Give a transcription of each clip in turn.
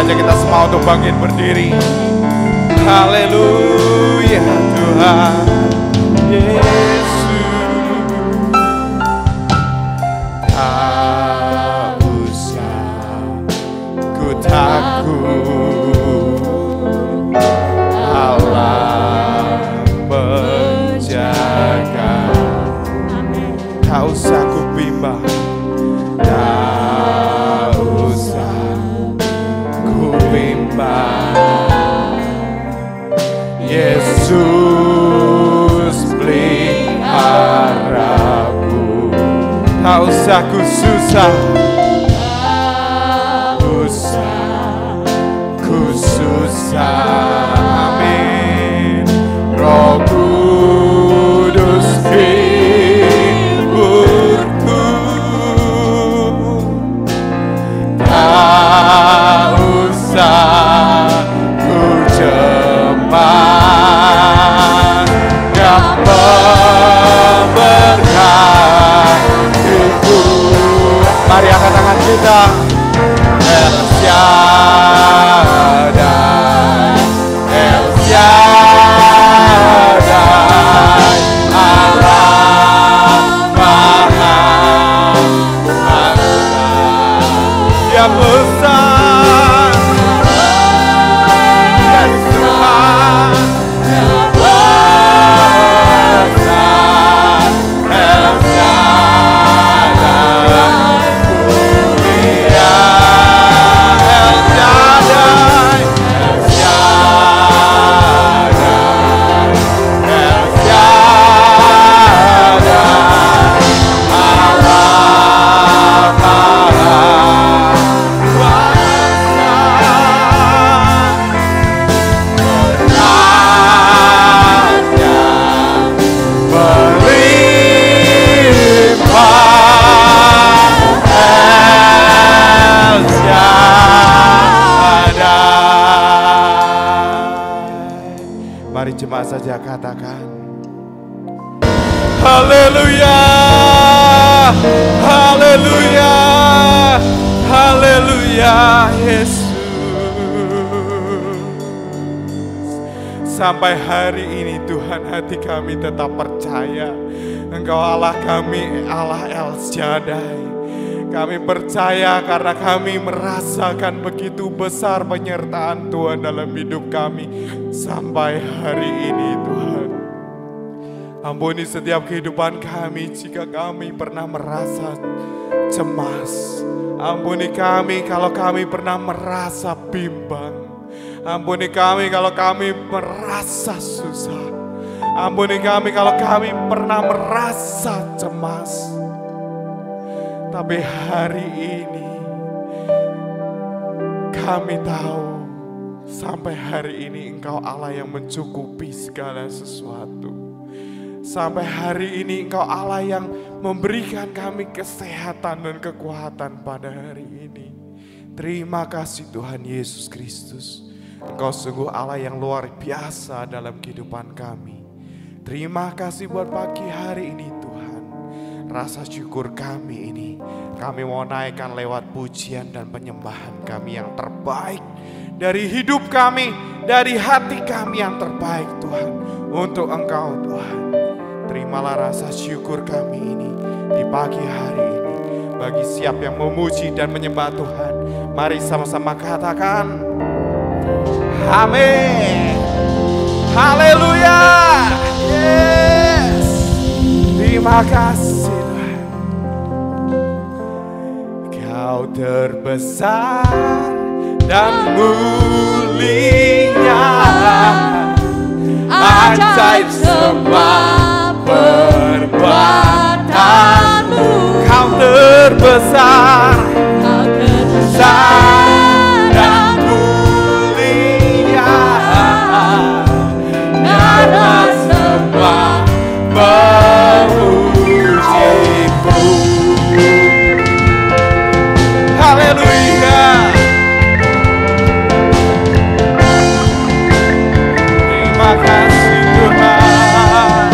aja kita semua untuk bangkit berdiri. Haleluya Tuhan Yesus. Tak usah ku takut, Allah menjaga. Tak usah ku bimbang, tak usah ku bimbang. Yesus peliharaku. Tak usah ku susah, tak usah ku susah. Amin. Roh Kudus hiburku. Tak usah ku cemas, Kau memberkatiku. Mari angkat tangan kita. El Shaddai, El Shaddai, Allah Maha Kuasa. Dia besar, Dia Tuhan, Dia besar, El Shaddai, mulia, El Shaddai, El Shaddai, El Shaddai, Allah Maha Mari jemaat saja katakan haleluya, haleluya, haleluya Yesus. Sampai hari ini Tuhan, hati kami tetap percaya Engkau Allah kami, Allah El Shaddai. Kami percaya karena kami merasakan begitu besar penyertaan Tuhan dalam hidup kami sampai hari ini Tuhan. Ampuni setiap kehidupan kami jika kami pernah merasa cemas. Ampuni kami kalau kami pernah merasa bimbang. Ampuni kami kalau kami merasa susah. Ampuni kami kalau kami pernah merasa cemas. Tapi hari ini kami tahu sampai hari ini Engkau Allah yang mencukupi segala sesuatu. Sampai hari ini Engkau Allah yang memberikan kami kesehatan dan kekuatan pada hari ini. Terima kasih Tuhan Yesus Kristus. Engkau sungguh Allah yang luar biasa dalam kehidupan kami. Terima kasih buat pagi hari ini Tuhan. Rasa syukur kami ini kami mau naikkan lewat pujian dan penyembahan kami yang terbaik dari hidup kami, dari hati kami yang terbaik Tuhan, untuk Engkau Tuhan. Terimalah rasa syukur kami ini di pagi hari ini. Bagi siap yang memuji dan menyembah Tuhan, mari sama-sama katakan amin. Haleluya. Yes. Terima kasih Tuhan. Kau terbesar dan mulia, ajaib semua perbuatanmu. Kau terbesar, kau terbesar dan mulia, karena semua memujimu. Haleluya. Terima kasih Tuhan.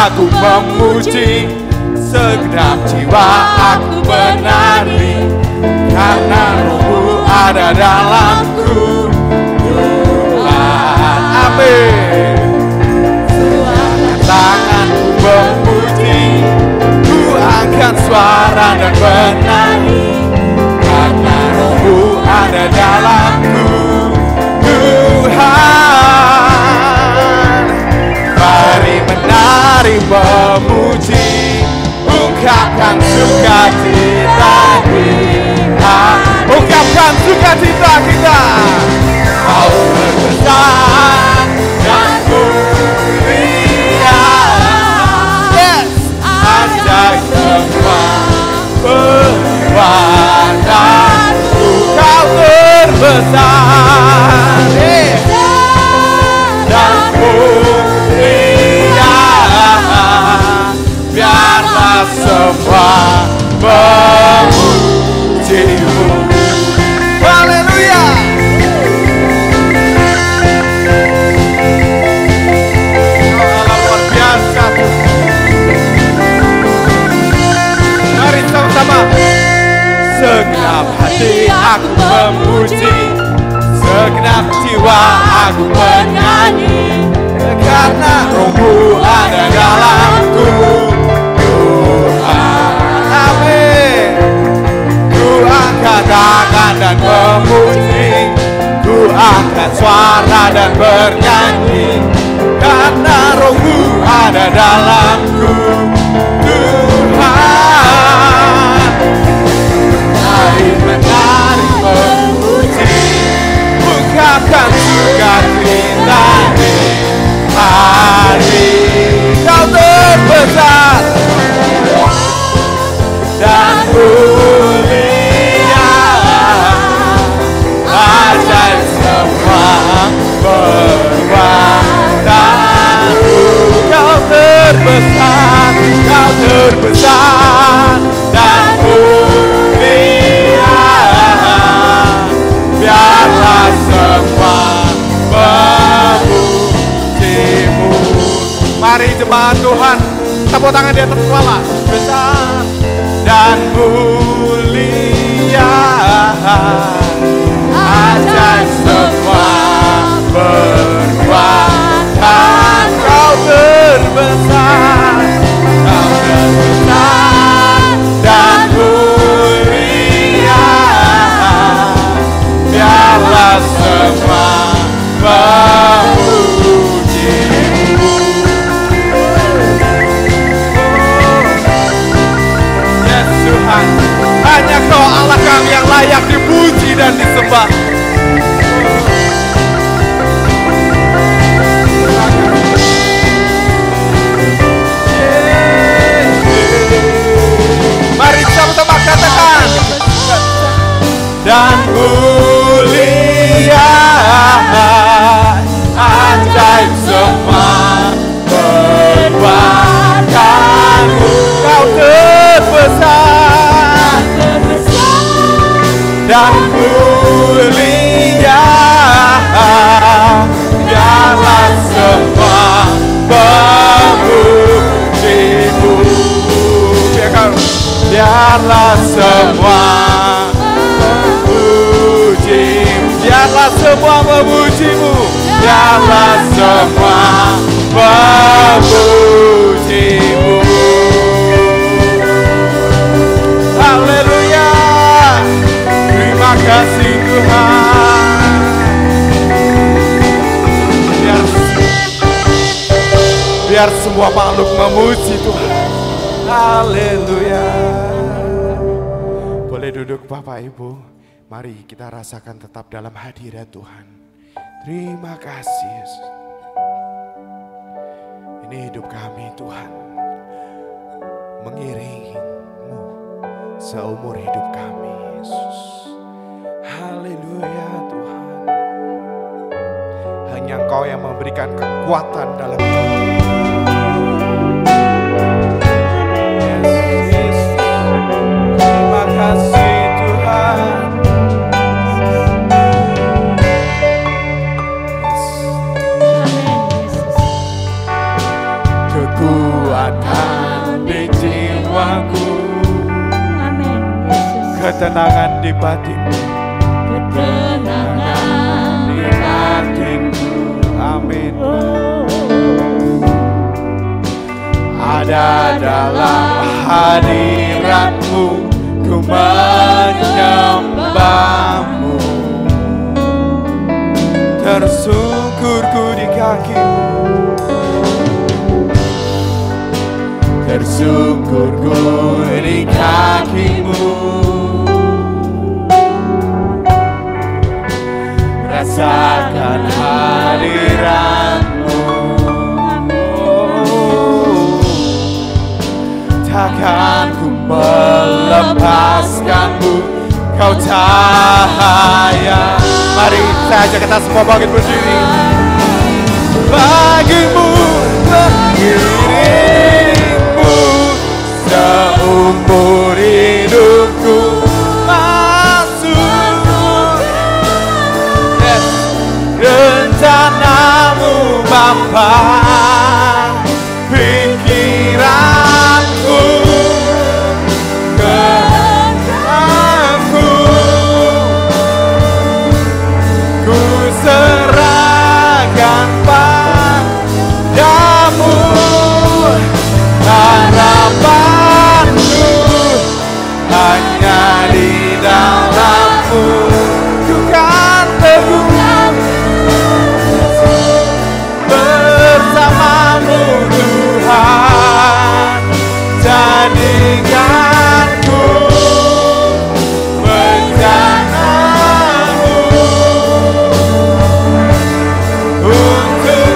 aku memuji, segenap jiwa aku menari, karena Roh-Mu ada dalamku. Tuhan, amin. Angkat tanganku memuji, ku angkat suara dan menari, karena Roh-Mu ada dalamku. Tuhan, mari menari memuji, ungkapkan sukacita kita, ungkapkan sukacita kita. Kau terbesar dan mulia, yes, ajaib semua perbuatanku. Kau terbesar dan mulia, biarlah semua memuji-Mu. Haleluya. Allah luar biasa. Mari sama-sama. Segenap hati aku memuji, segenap jiwa aku menyanyi, karena Roh-Mu ada dalamku. Tuhan, amin. Ku angkat tangan dan memuji, ku angkat suara dan bernyanyi, karena Roh-Mu ada dalamku. Tuhan, mari menari memuji, ungkapkan sukacita di hari Kau terbesar dan mulia, ajaib semua perbuatanmu. Kau terbesar dan mulia, biarlah semua memuji-Mu. Mari jemaat Tuhan, tepuk tangan di atas kepala. Besar dan mulia, ajaib semua perbuatan. Kau terbesar dan mulia, biarlah semua memuji-Mu. Yes Tuhan, hanya Kau Allah kami yang layak dipuji dan disembah. Mari sama-sama katakan. Dan mulia, ajaib semua perbuatanmu. Kau terbesar dan mulia, biarlah semua memuji-Mu. Biarlah semua memuji-Mu, biarlah semua memuji-Mu, biarlah semua memuji-Mu. Haleluya, terima kasih Tuhan. Biar semua makhluk memuji Tuhan. Haleluya. Boleh duduk Bapak Ibu. Mari kita rasakan tetap dalam hadirat Tuhan. Terima kasih Yesus. Ini hidup kami Tuhan, mengiringi-Mu seumur hidup kami Yesus. Haleluya Tuhan. Hanya Engkau yang memberikan kekuatan dalam hidup. Terima kasih Tuhan. kekuatan di jiwaku, Amin Yesus. ketenangan di batinku, Ketenangan di batinku. Amin. Ada dalam hadiratmu, ku menyembahmu. Tersungkur ku di kakimu, tersungkur ku di kakimu. Rasakan hadiratmu. Takkan ku melepaskanmu, kau cahaya. Mari saya ajak kita semua bangkit berdiri. Bagimu, dirimu, seumur hidupku masuk. Yes. Rencanamu Bapa, pikiranku, kehendakku, ku serahkan padamu. Harapanku hanya di dalam-Mu, ku kan teguh bersamamu Tuhan. Jadikanku bencanamu untuk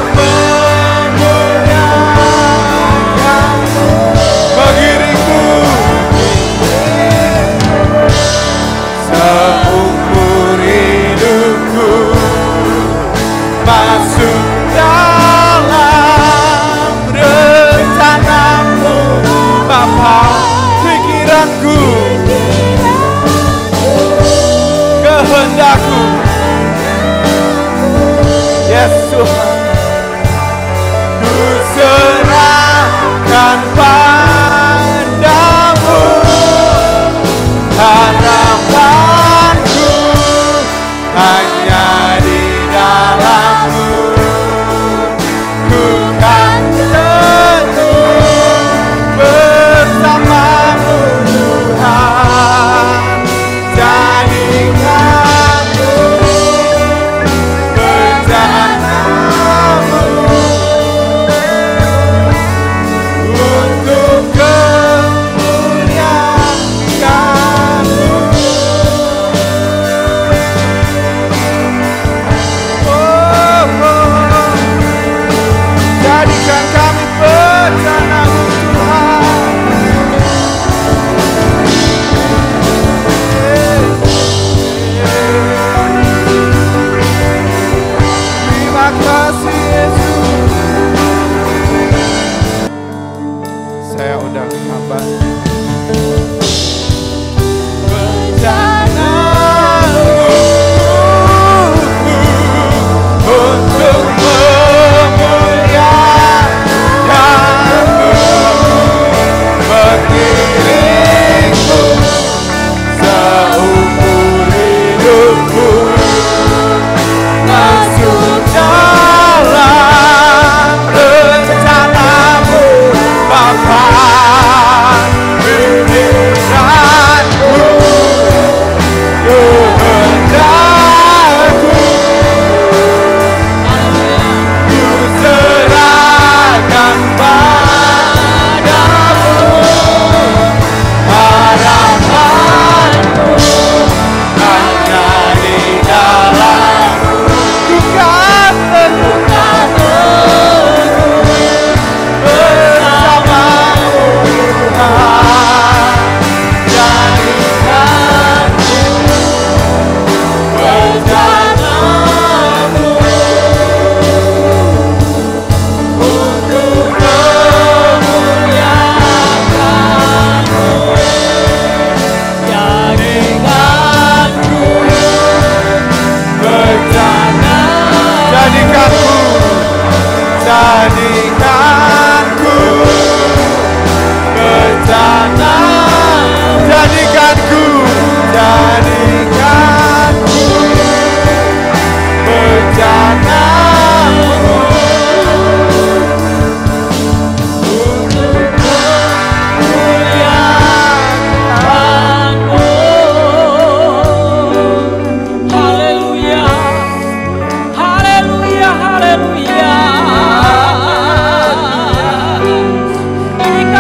memuliakanmu. Mengiringmu seumur hidupku, masuk dalam rencanamu Bapa. Pikiranku, kehendakku, yes Tuhan, ku serahkan padamu. Harapanku hanya di dalam-Mu, ku kan teguh bersamamu Tuhan. Jadikanku bencanamu untuk kemuliaan-Mu. Oh, jadikan kami bencana-Mu Tuhan. Terima kasih Yesus. Saya undang hamba. Untuk memuliakanmu, mengiringmu seumur hidupku, masuk dalam rencanamu Bapa.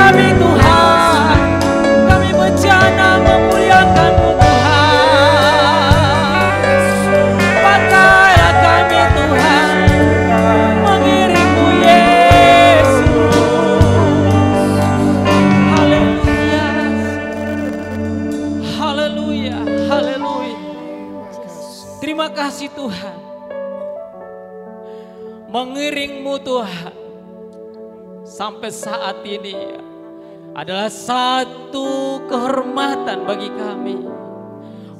kami Tuhan, kami bejana memuliakan-Mu Tuhan. Pakailah kami Tuhan, mengiring-Mu Yesus. Haleluya, haleluya, haleluya. Terima kasih Tuhan, mengiring-Mu Tuhan sampai saat ini adalah satu kehormatan bagi kami.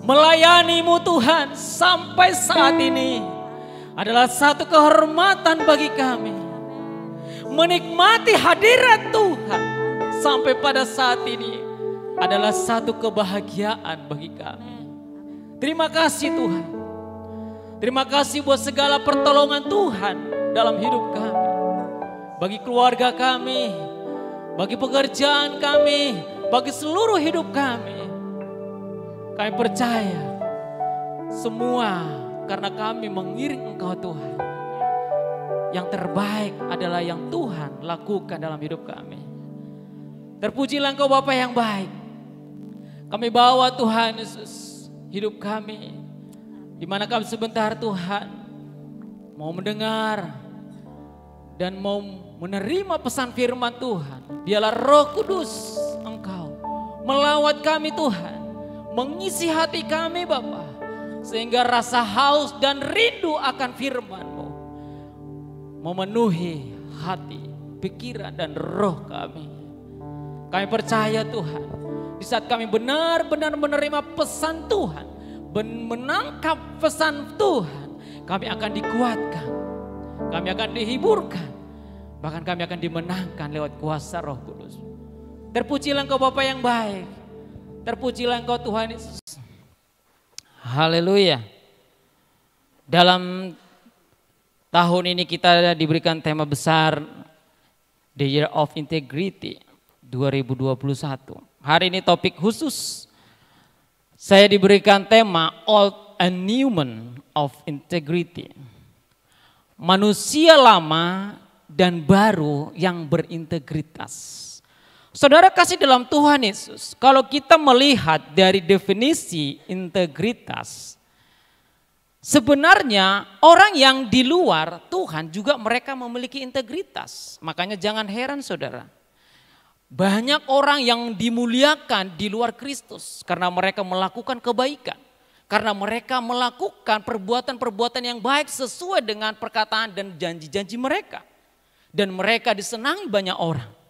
Melayani-Mu Tuhan sampai saat ini adalah satu kehormatan bagi kami. Menikmati hadirat Tuhan sampai pada saat ini adalah satu kebahagiaan bagi kami. Terima kasih Tuhan. Terima kasih buat segala pertolongan Tuhan dalam hidup kami. Bagi keluarga kami, bagi pekerjaan kami, bagi seluruh hidup kami. Kami percaya semua karena kami mengiring Engkau Tuhan. Yang terbaik adalah yang Tuhan lakukan dalam hidup kami. Terpujilah Engkau Bapa yang baik. Kami bawa Tuhan Yesus hidup kami. Di mana kami sebentar Tuhan mau mendengar dan mau menerima pesan firman Tuhan. Biarlah Roh Kudus Engkau melawat kami Tuhan, mengisi hati kami Bapa, sehingga rasa haus dan rindu akan firman-Mu memenuhi hati, pikiran dan roh kami. Kami percaya Tuhan, di saat kami benar-benar menerima pesan Tuhan, menangkap pesan Tuhan, kami akan dikuatkan, kami akan dihiburkan, bahkan kami akan dimenangkan lewat kuasa Roh Kudus. Terpujilah Engkau Bapa yang baik, terpujilah Engkau Tuhan Yesus. Haleluya. Dalam tahun ini kita diberikan tema besar The Year of Integrity 2021. Hari ini topik khusus. Saya diberikan tema Old and New Man of Integrity. Manusia lama dan baru yang berintegritas. Saudara kasih dalam Tuhan Yesus, kalau kita melihat dari definisi integritas, sebenarnya orang yang di luar Tuhan juga mereka memiliki integritas. Makanya jangan heran saudara. Banyak orang yang dimuliakan di luar Kristus karena mereka melakukan kebaikan. Karena mereka melakukan perbuatan-perbuatan yang baik sesuai dengan perkataan dan janji-janji mereka. Dan mereka disenangi banyak orang.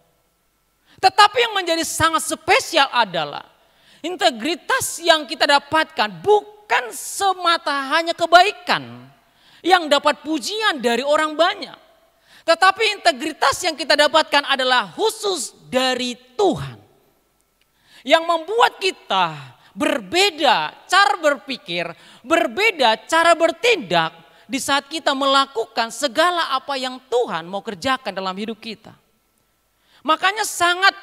Tetapi yang menjadi sangat spesial adalah integritas yang kita dapatkan bukan semata hanya kebaikan yang dapat pujian dari orang banyak. Tetapi integritas yang kita dapatkan adalah khusus dari Tuhan. Yang membuat kita berbeda cara berpikir, berbeda cara bertindak di saat kita melakukan segala apa yang Tuhan mau kerjakan dalam hidup kita. Makanya sangat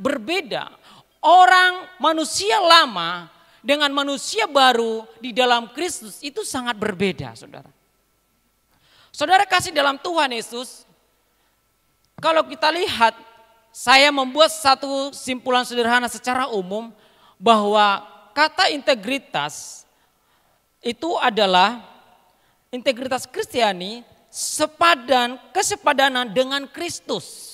berbeda orang manusia lama dengan manusia baru di dalam Kristus itu sangat berbeda saudara. Saudara kasih dalam Tuhan Yesus, kalau kita lihat saya membuat satu simpulan sederhana secara umum bahwa kata integritas itu adalah integritas Kristiani kesepadanan dengan Kristus.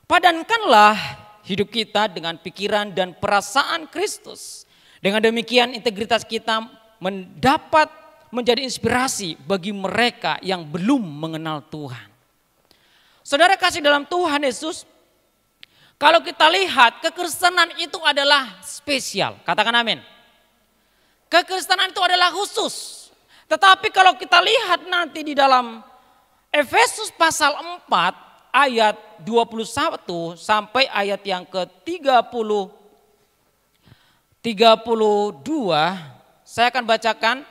Padankanlah hidup kita dengan pikiran dan perasaan Kristus. Dengan demikian integritas kita mendapat menjadi inspirasi bagi mereka yang belum mengenal Tuhan. Saudara kasih dalam Tuhan Yesus, kalau kita lihat kekristenan itu adalah spesial. Katakan amin. Kekristenan itu adalah khusus. Tetapi kalau kita lihat nanti di dalam Efesus pasal 4 ayat 21 sampai ayat yang ke-32, saya akan bacakan,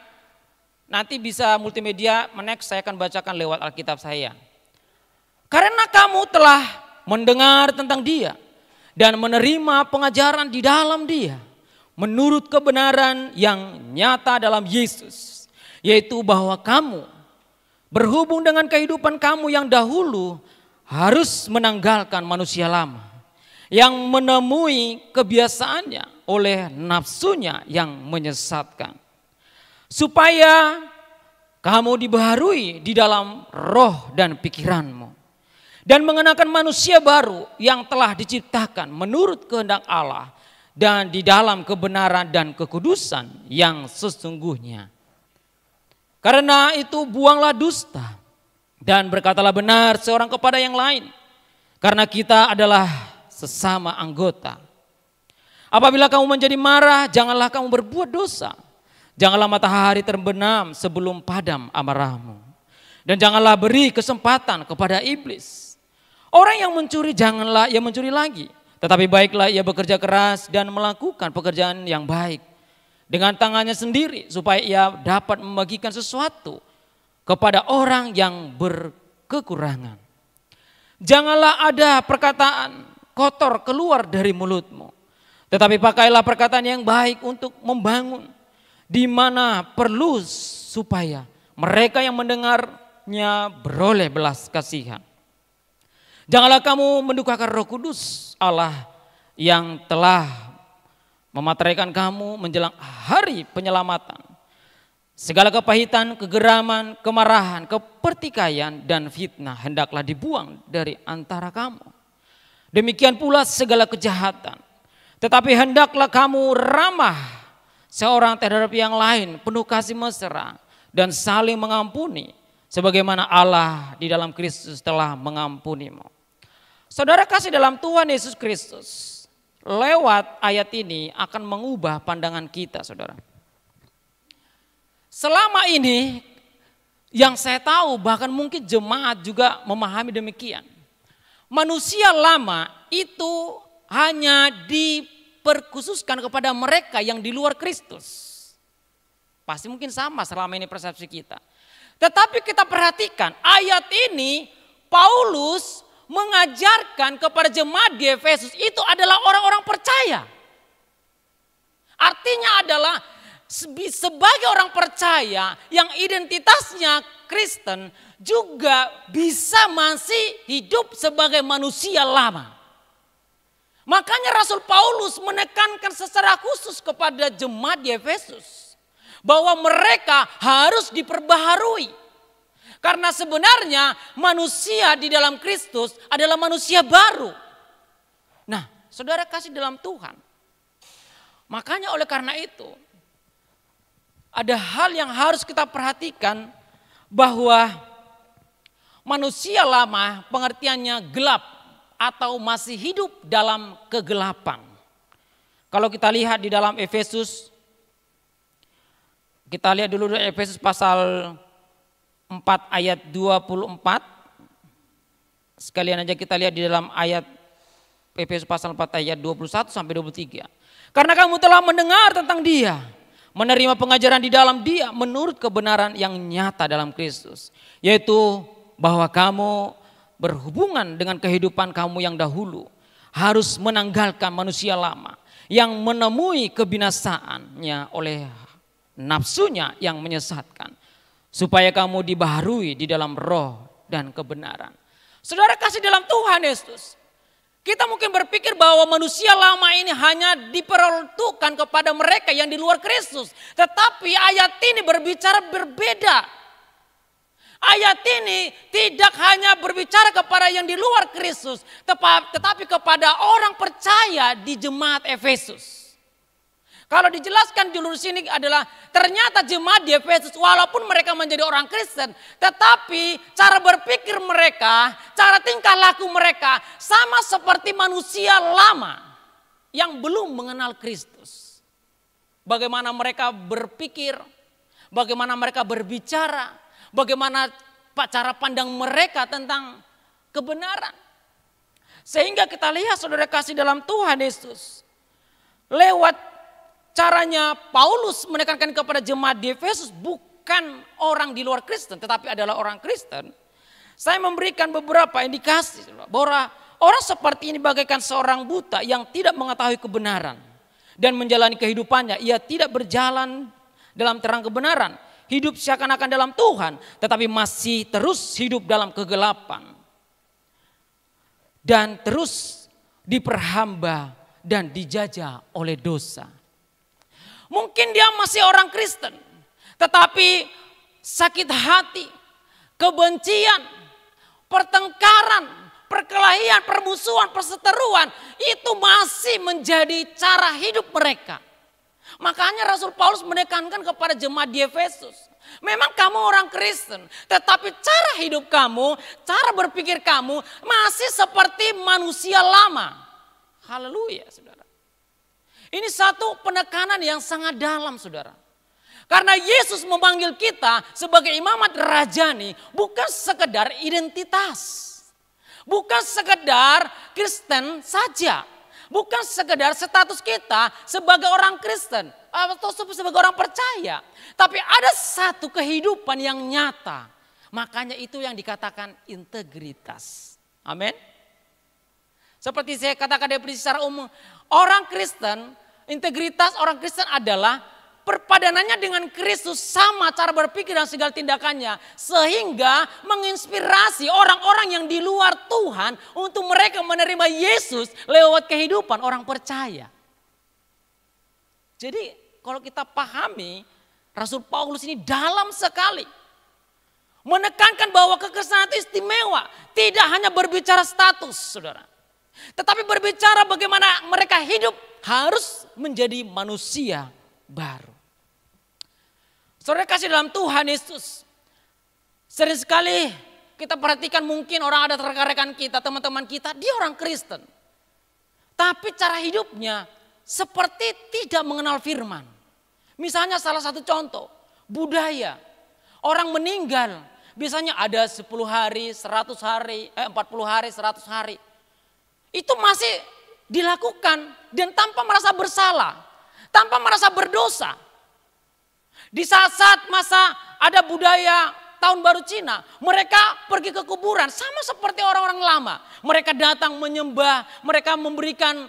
nanti bisa multimedia menext, saya akan bacakan lewat Alkitab saya. Karena kamu telah mendengar tentang Dia dan menerima pengajaran di dalam Dia, menurut kebenaran yang nyata dalam Yesus, yaitu bahwa kamu berhubung dengan kehidupan kamu yang dahulu harus menanggalkan manusia lama yang menemui kebiasaannya oleh nafsunya yang menyesatkan. Supaya kamu dibaharui di dalam roh dan pikiranmu. Dan mengenakan manusia baru yang telah diciptakan menurut kehendak Allah dan di dalam kebenaran dan kekudusan yang sesungguhnya. Karena itu buanglah dusta dan berkatalah benar seorang kepada yang lain. Karena kita adalah sesama anggota. Apabila kamu menjadi marah, janganlah kamu berbuat dosa. Janganlah matahari terbenam sebelum padam amarahmu. Dan janganlah beri kesempatan kepada iblis. Orang yang mencuri janganlah ia mencuri lagi. Tetapi baiklah ia bekerja keras dan melakukan pekerjaan yang baik. Dengan tangannya sendiri supaya ia dapat membagikan sesuatu kepada orang yang berkekurangan. Janganlah ada perkataan kotor keluar dari mulutmu. Tetapi pakailah perkataan yang baik untuk membangun. Di mana perlu supaya mereka yang mendengarnya beroleh belas kasihan. Janganlah kamu mendukakan Roh Kudus Allah yang telah memateraikan kamu menjelang hari penyelamatan. Segala kepahitan, kegeraman, kemarahan, kepertikaian dan fitnah hendaklah dibuang dari antara kamu. Demikian pula segala kejahatan. Tetapi hendaklah kamu ramah seorang terhadap yang lain, penuh kasih mesra dan saling mengampuni sebagaimana Allah di dalam Kristus telah mengampunimu. Saudara kasih dalam Tuhan Yesus Kristus, lewat ayat ini akan mengubah pandangan kita, saudara. Selama ini yang saya tahu, bahkan mungkin jemaat juga memahami demikian. Manusia lama itu hanya diperkhususkan kepada mereka yang di luar Kristus. Pasti mungkin sama selama ini persepsi kita. Tetapi kita perhatikan ayat ini Paulus mengajarkan kepada jemaat di Efesus itu adalah orang-orang percaya. Artinya adalah sebagai orang percaya yang identitasnya Kristen juga bisa masih hidup sebagai manusia lama. Makanya Rasul Paulus menekankan secara khusus kepada jemaat di Efesus bahwa mereka harus diperbaharui. Karena sebenarnya manusia di dalam Kristus adalah manusia baru. Nah, saudara kasih dalam Tuhan. Makanya oleh karena itu ada hal yang harus kita perhatikan bahwa manusia lama pengertiannya gelap atau masih hidup dalam kegelapan. Kalau kita lihat di dalam Efesus, kita lihat dulu Efesus pasal 4 ayat 24. Sekalian aja kita lihat di dalam ayat Efesus pasal 4 ayat 21 sampai 23. Karena kamu telah mendengar tentang Dia, menerima pengajaran di dalam Dia menurut kebenaran yang nyata dalam Kristus, yaitu bahwa kamu berhubungan dengan kehidupan kamu yang dahulu harus menanggalkan manusia lama yang menemui kebinasaannya oleh nafsunya yang menyesatkan, supaya kamu dibaharui di dalam roh dan kebenaran. Saudara kasih dalam Tuhan Yesus, kita mungkin berpikir bahwa manusia lama ini hanya diperuntukkan kepada mereka yang di luar Kristus. Tetapi ayat ini berbicara berbeda. Ayat ini tidak hanya berbicara kepada yang di luar Kristus, tetapi kepada orang percaya di jemaat Efesus. Kalau dijelaskan di sini adalah ternyata jemaat di Efesus walaupun mereka menjadi orang Kristen, tetapi cara berpikir mereka, cara tingkah laku mereka sama seperti manusia lama yang belum mengenal Kristus. Bagaimana mereka berpikir, bagaimana mereka berbicara, bagaimana cara pandang mereka tentang kebenaran. Sehingga kita lihat saudara kasih dalam Tuhan Yesus, lewat caranya Paulus menekankan kepada jemaat di Efesus bukan orang di luar Kristen tetapi adalah orang Kristen. Saya memberikan beberapa indikasi bahwa orang seperti ini bagaikan seorang buta yang tidak mengetahui kebenaran dan menjalani kehidupannya. Ia tidak berjalan dalam terang kebenaran, hidup seakan-akan dalam Tuhan tetapi masih terus hidup dalam kegelapan dan terus diperhamba, dan dijajah oleh dosa. Mungkin dia masih orang Kristen, tetapi sakit hati, kebencian, pertengkaran, perkelahian, permusuhan, perseteruan itu masih menjadi cara hidup mereka. Makanya Rasul Paulus menekankan kepada jemaat di Efesus. Memang kamu orang Kristen, tetapi cara hidup kamu, cara berpikir kamu masih seperti manusia lama. Haleluya, saudara. Ini satu penekanan yang sangat dalam, saudara. Karena Yesus memanggil kita sebagai imamat rajani bukan sekedar identitas. Bukan sekedar Kristen saja. Bukan sekedar status kita sebagai orang Kristen atau sebagai orang percaya. Tapi ada satu kehidupan yang nyata. Makanya itu yang dikatakan integritas. Amin. Seperti saya katakan definisi secara umum, orang Kristen, integritas orang Kristen adalah perpadanannya dengan Kristus sama cara berpikir dan segala tindakannya. Sehingga menginspirasi orang-orang yang di luar Tuhan untuk mereka menerima Yesus lewat kehidupan orang percaya. Jadi kalau kita pahami Rasul Paulus ini dalam sekali. Menekankan bahwa kekristenan itu istimewa. Tidak hanya berbicara status, saudara. Tetapi berbicara bagaimana mereka hidup harus menjadi manusia baru. Saudara kasih dalam Tuhan Yesus. Sering sekali kita perhatikan mungkin orang ada rekan-rekan kita, teman-teman kita, dia orang Kristen. Tapi cara hidupnya seperti tidak mengenal firman. Misalnya salah satu contoh, budaya. Orang meninggal, biasanya ada 10 hari, 100 hari, 40 hari, 100 hari. Itu masih dilakukan dan tanpa merasa bersalah, tanpa merasa berdosa. Di saat-saat masa ada budaya tahun baru Cina, mereka pergi ke kuburan sama seperti orang-orang lama. Mereka datang menyembah, mereka memberikan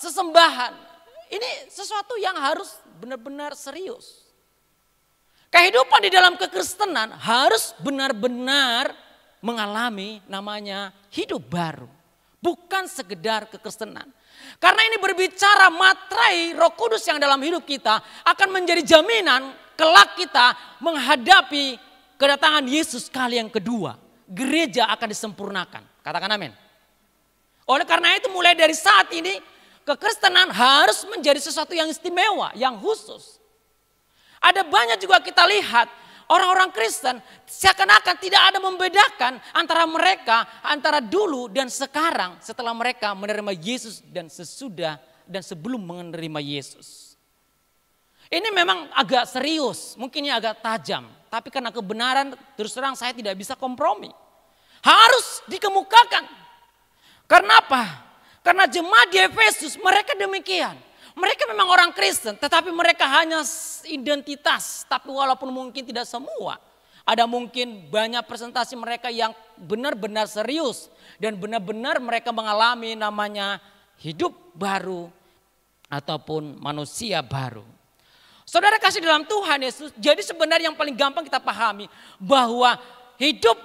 sesembahan. Ini sesuatu yang harus benar-benar serius. Kehidupan di dalam kekristenan harus benar-benar mengalami namanya hidup baru. Bukan sekedar kekristenan. Karena ini berbicara materai Roh Kudus yang dalam hidup kita akan menjadi jaminan kelak kita menghadapi kedatangan Yesus kali yang kedua. Gereja akan disempurnakan. Katakan amin. Oleh karena itu mulai dari saat ini kekristenan harus menjadi sesuatu yang istimewa, yang khusus. Ada banyak juga kita lihat orang-orang Kristen seakan-akan tidak ada membedakan antara mereka, antara dulu dan sekarang setelah mereka menerima Yesus dan sesudah dan sebelum menerima Yesus. Ini memang agak serius, mungkin ini agak tajam. Tapi karena kebenaran terus terang saya tidak bisa kompromi. Harus dikemukakan. Karena apa? Karena jemaat di Efesus mereka demikian. Mereka memang orang Kristen, tetapi mereka hanya identitas. Tapi walaupun mungkin tidak semua. Ada mungkin banyak presentasi mereka yang benar-benar serius. Dan benar-benar mereka mengalami namanya hidup baru ataupun manusia baru. Saudara kasih dalam Tuhan Yesus, jadi sebenarnya yang paling gampang kita pahami bahwa hidup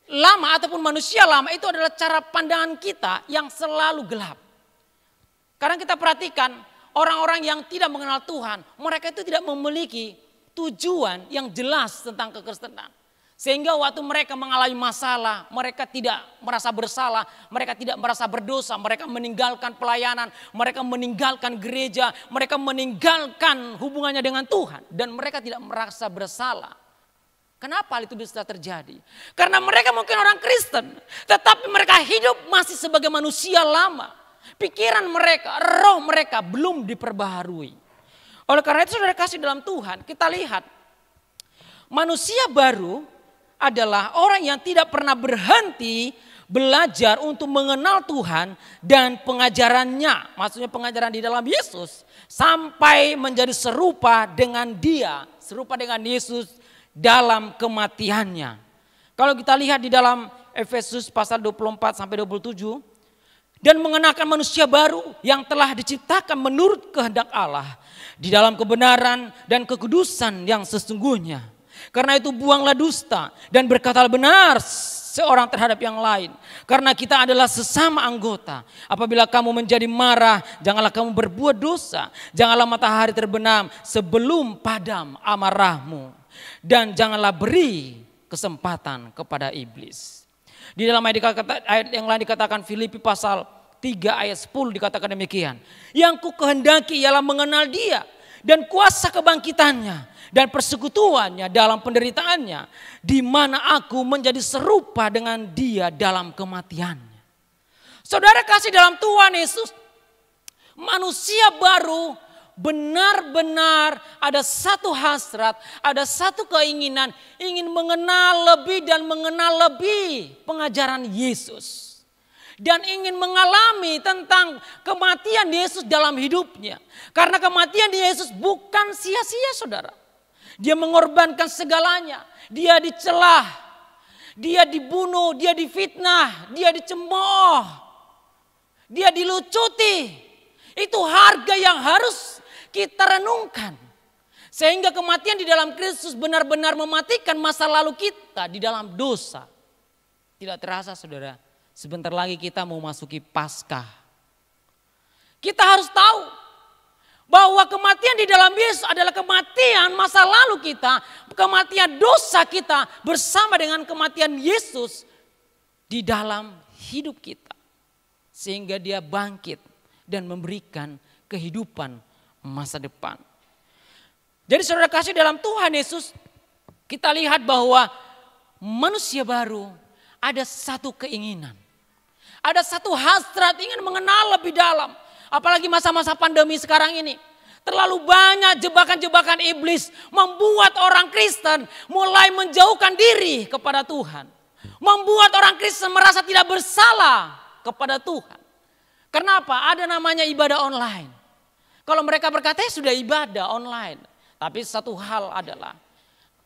lama ataupun manusia lama itu adalah cara pandangan kita yang selalu gelap. Karena kita perhatikan orang-orang yang tidak mengenal Tuhan, mereka itu tidak memiliki tujuan yang jelas tentang kekristenan. Sehingga waktu mereka mengalami masalah, mereka tidak merasa bersalah, mereka tidak merasa berdosa, mereka meninggalkan pelayanan, mereka meninggalkan gereja, mereka meninggalkan hubungannya dengan Tuhan. Dan mereka tidak merasa bersalah. Kenapa hal itu bisa terjadi? Karena mereka mungkin orang Kristen, tetapi mereka hidup masih sebagai manusia lama. Pikiran mereka, roh mereka belum diperbaharui. Oleh karena itu saudara kasih dalam Tuhan, kita lihat manusia baru adalah orang yang tidak pernah berhenti belajar untuk mengenal Tuhan dan pengajarannya. Maksudnya pengajaran di dalam Yesus sampai menjadi serupa dengan Dia, serupa dengan Yesus dalam kematiannya. Kalau kita lihat di dalam Efesus pasal 24 sampai 27, dan mengenakan manusia baru yang telah diciptakan menurut kehendak Allah di dalam kebenaran dan kekudusan yang sesungguhnya. Karena itu buanglah dusta dan berkatalah benar seorang terhadap yang lain. Karena kita adalah sesama anggota. Apabila kamu menjadi marah, janganlah kamu berbuat dosa. Janganlah matahari terbenam sebelum padam amarahmu. Dan janganlah beri kesempatan kepada iblis. Di dalam ayat yang lain dikatakan, Filipi pasal 3 ayat 10 dikatakan demikian. Yang ku kehendaki ialah mengenal dia dan kuasa kebangkitannya dan persekutuannya dalam penderitaannya, di mana aku menjadi serupa dengan dia dalam kematiannya. Saudara kasih dalam Tuhan Yesus, manusia baru benar-benar ada satu hasrat, ada satu keinginan, ingin mengenal lebih dan mengenal lebih pengajaran Yesus. Dan ingin mengalami tentang kematian Yesus dalam hidupnya. Karena kematian Yesus bukan sia-sia, saudara. Dia mengorbankan segalanya. Dia dicelah, dia dibunuh, dia difitnah, dia dicemooh, dia dilucuti. Itu harga yang harus kita renungkan. Sehingga kematian di dalam Kristus benar-benar mematikan masa lalu kita di dalam dosa. Tidak terasa, saudara. Sebentar lagi kita mau masuki Paskah. Kita harus tahu bahwa kematian di dalam Yesus adalah kematian masa lalu kita, kematian dosa kita bersama dengan kematian Yesus di dalam hidup kita. Sehingga dia bangkit dan memberikan kehidupan masa depan. Jadi saudara kasih dalam Tuhan Yesus, kita lihat bahwa manusia baru ada satu keinginan. Ada satu hasrat ingin mengenal lebih dalam. Apalagi masa-masa pandemi sekarang ini. Terlalu banyak jebakan-jebakan iblis membuat orang Kristen mulai menjauhkan diri kepada Tuhan. Membuat orang Kristen merasa tidak bersalah kepada Tuhan. Kenapa? Ada namanya ibadah online. Kalau mereka berkata sudah ibadah online. Tapi satu hal adalah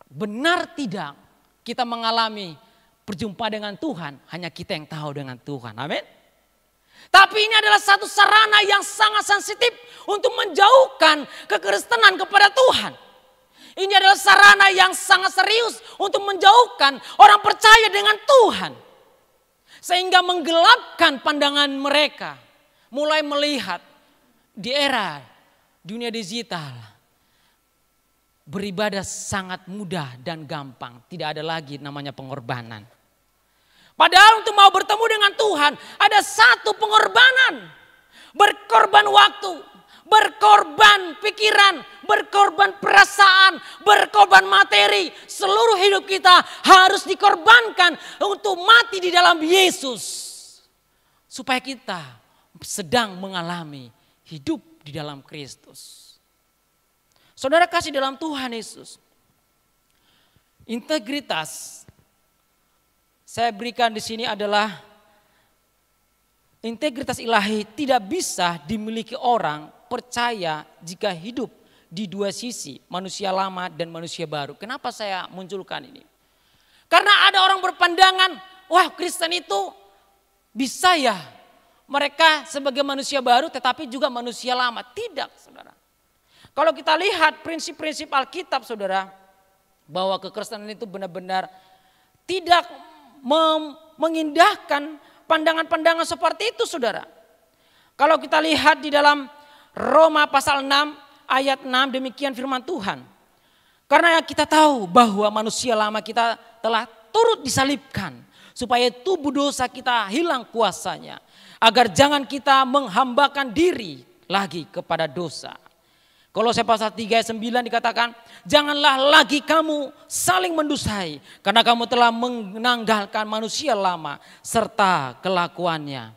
benar tidak kita mengalami berjumpa dengan Tuhan, hanya kita yang tahu dengan Tuhan. Amin. Tapi ini adalah satu sarana yang sangat sensitif untuk menjauhkan kekristenan kepada Tuhan. Ini adalah sarana yang sangat serius untuk menjauhkan orang percaya dengan Tuhan. Sehingga menggelapkan pandangan mereka. Mulai melihat di era dunia digital. Beribadah sangat mudah dan gampang. Tidak ada lagi namanya pengorbanan. Padahal untuk mau bertemu dengan Tuhan ada satu pengorbanan. Berkorban waktu, berkorban pikiran, berkorban perasaan, berkorban materi. Seluruh hidup kita harus dikorbankan untuk mati di dalam Yesus. Supaya kita sedang mengalami hidup di dalam Kristus. Saudara kasih dalam Tuhan Yesus. Integritas saya berikan di sini adalah integritas ilahi tidak bisa dimiliki orang percaya jika hidup di dua sisi, manusia lama dan manusia baru. Kenapa saya munculkan ini? Karena ada orang berpandangan, wah Kristen itu bisa ya mereka sebagai manusia baru tetapi juga manusia lama. Tidak, saudara. Kalau kita lihat prinsip-prinsip Alkitab, saudara, bahwa kekristenan itu benar-benar tidak mengindahkan pandangan-pandangan seperti itu, saudara. Kalau kita lihat di dalam Roma pasal 6 ayat 6 demikian firman Tuhan. Karena kita tahu bahwa manusia lama kita telah turut disalibkan supaya tubuh dosa kita hilang kuasanya, agar jangan kita menghambakan diri lagi kepada dosa. Kolose pasal 3 ayat 9 dikatakan, janganlah lagi kamu saling mendustai karena kamu telah menanggalkan manusia lama serta kelakuannya.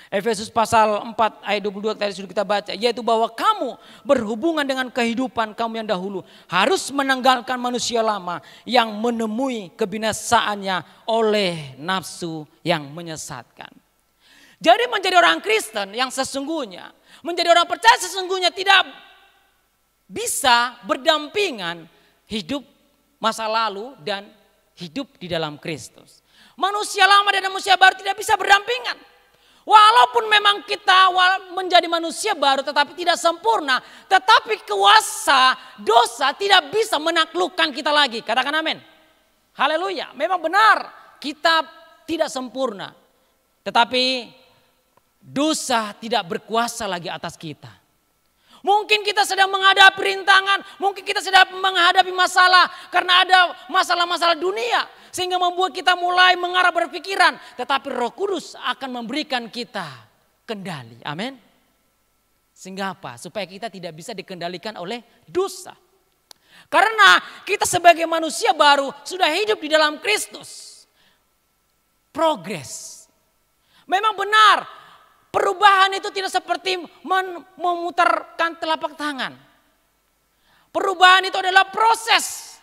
Efesus pasal 4 ayat 22 tadi sudah kita baca, yaitu bahwa kamu berhubungan dengan kehidupan kamu yang dahulu harus menanggalkan manusia lama yang menemui kebinasaannya oleh nafsu yang menyesatkan. Jadi menjadi orang Kristen yang sesungguhnya, menjadi orang percaya sesungguhnya tidak bisa berdampingan hidup masa lalu dan hidup di dalam Kristus. Manusia lama dan manusia baru tidak bisa berdampingan. Walaupun memang kita menjadi manusia baru tetapi tidak sempurna. Tetapi kuasa dosa tidak bisa menaklukkan kita lagi. Katakan amin. Haleluya. Memang benar kita tidak sempurna. Tetapi dosa tidak berkuasa lagi atas kita. Mungkin kita sedang menghadapi rintangan, mungkin kita sedang menghadapi masalah karena ada masalah-masalah dunia sehingga membuat kita mulai mengarah berpikiran, tetapi Roh Kudus akan memberikan kita kendali. Amin. Sehingga apa? Supaya kita tidak bisa dikendalikan oleh dosa. Karena kita sebagai manusia baru sudah hidup di dalam Kristus. Progres. Memang benar. Perubahan itu tidak seperti memutarkan telapak tangan. Perubahan itu adalah proses.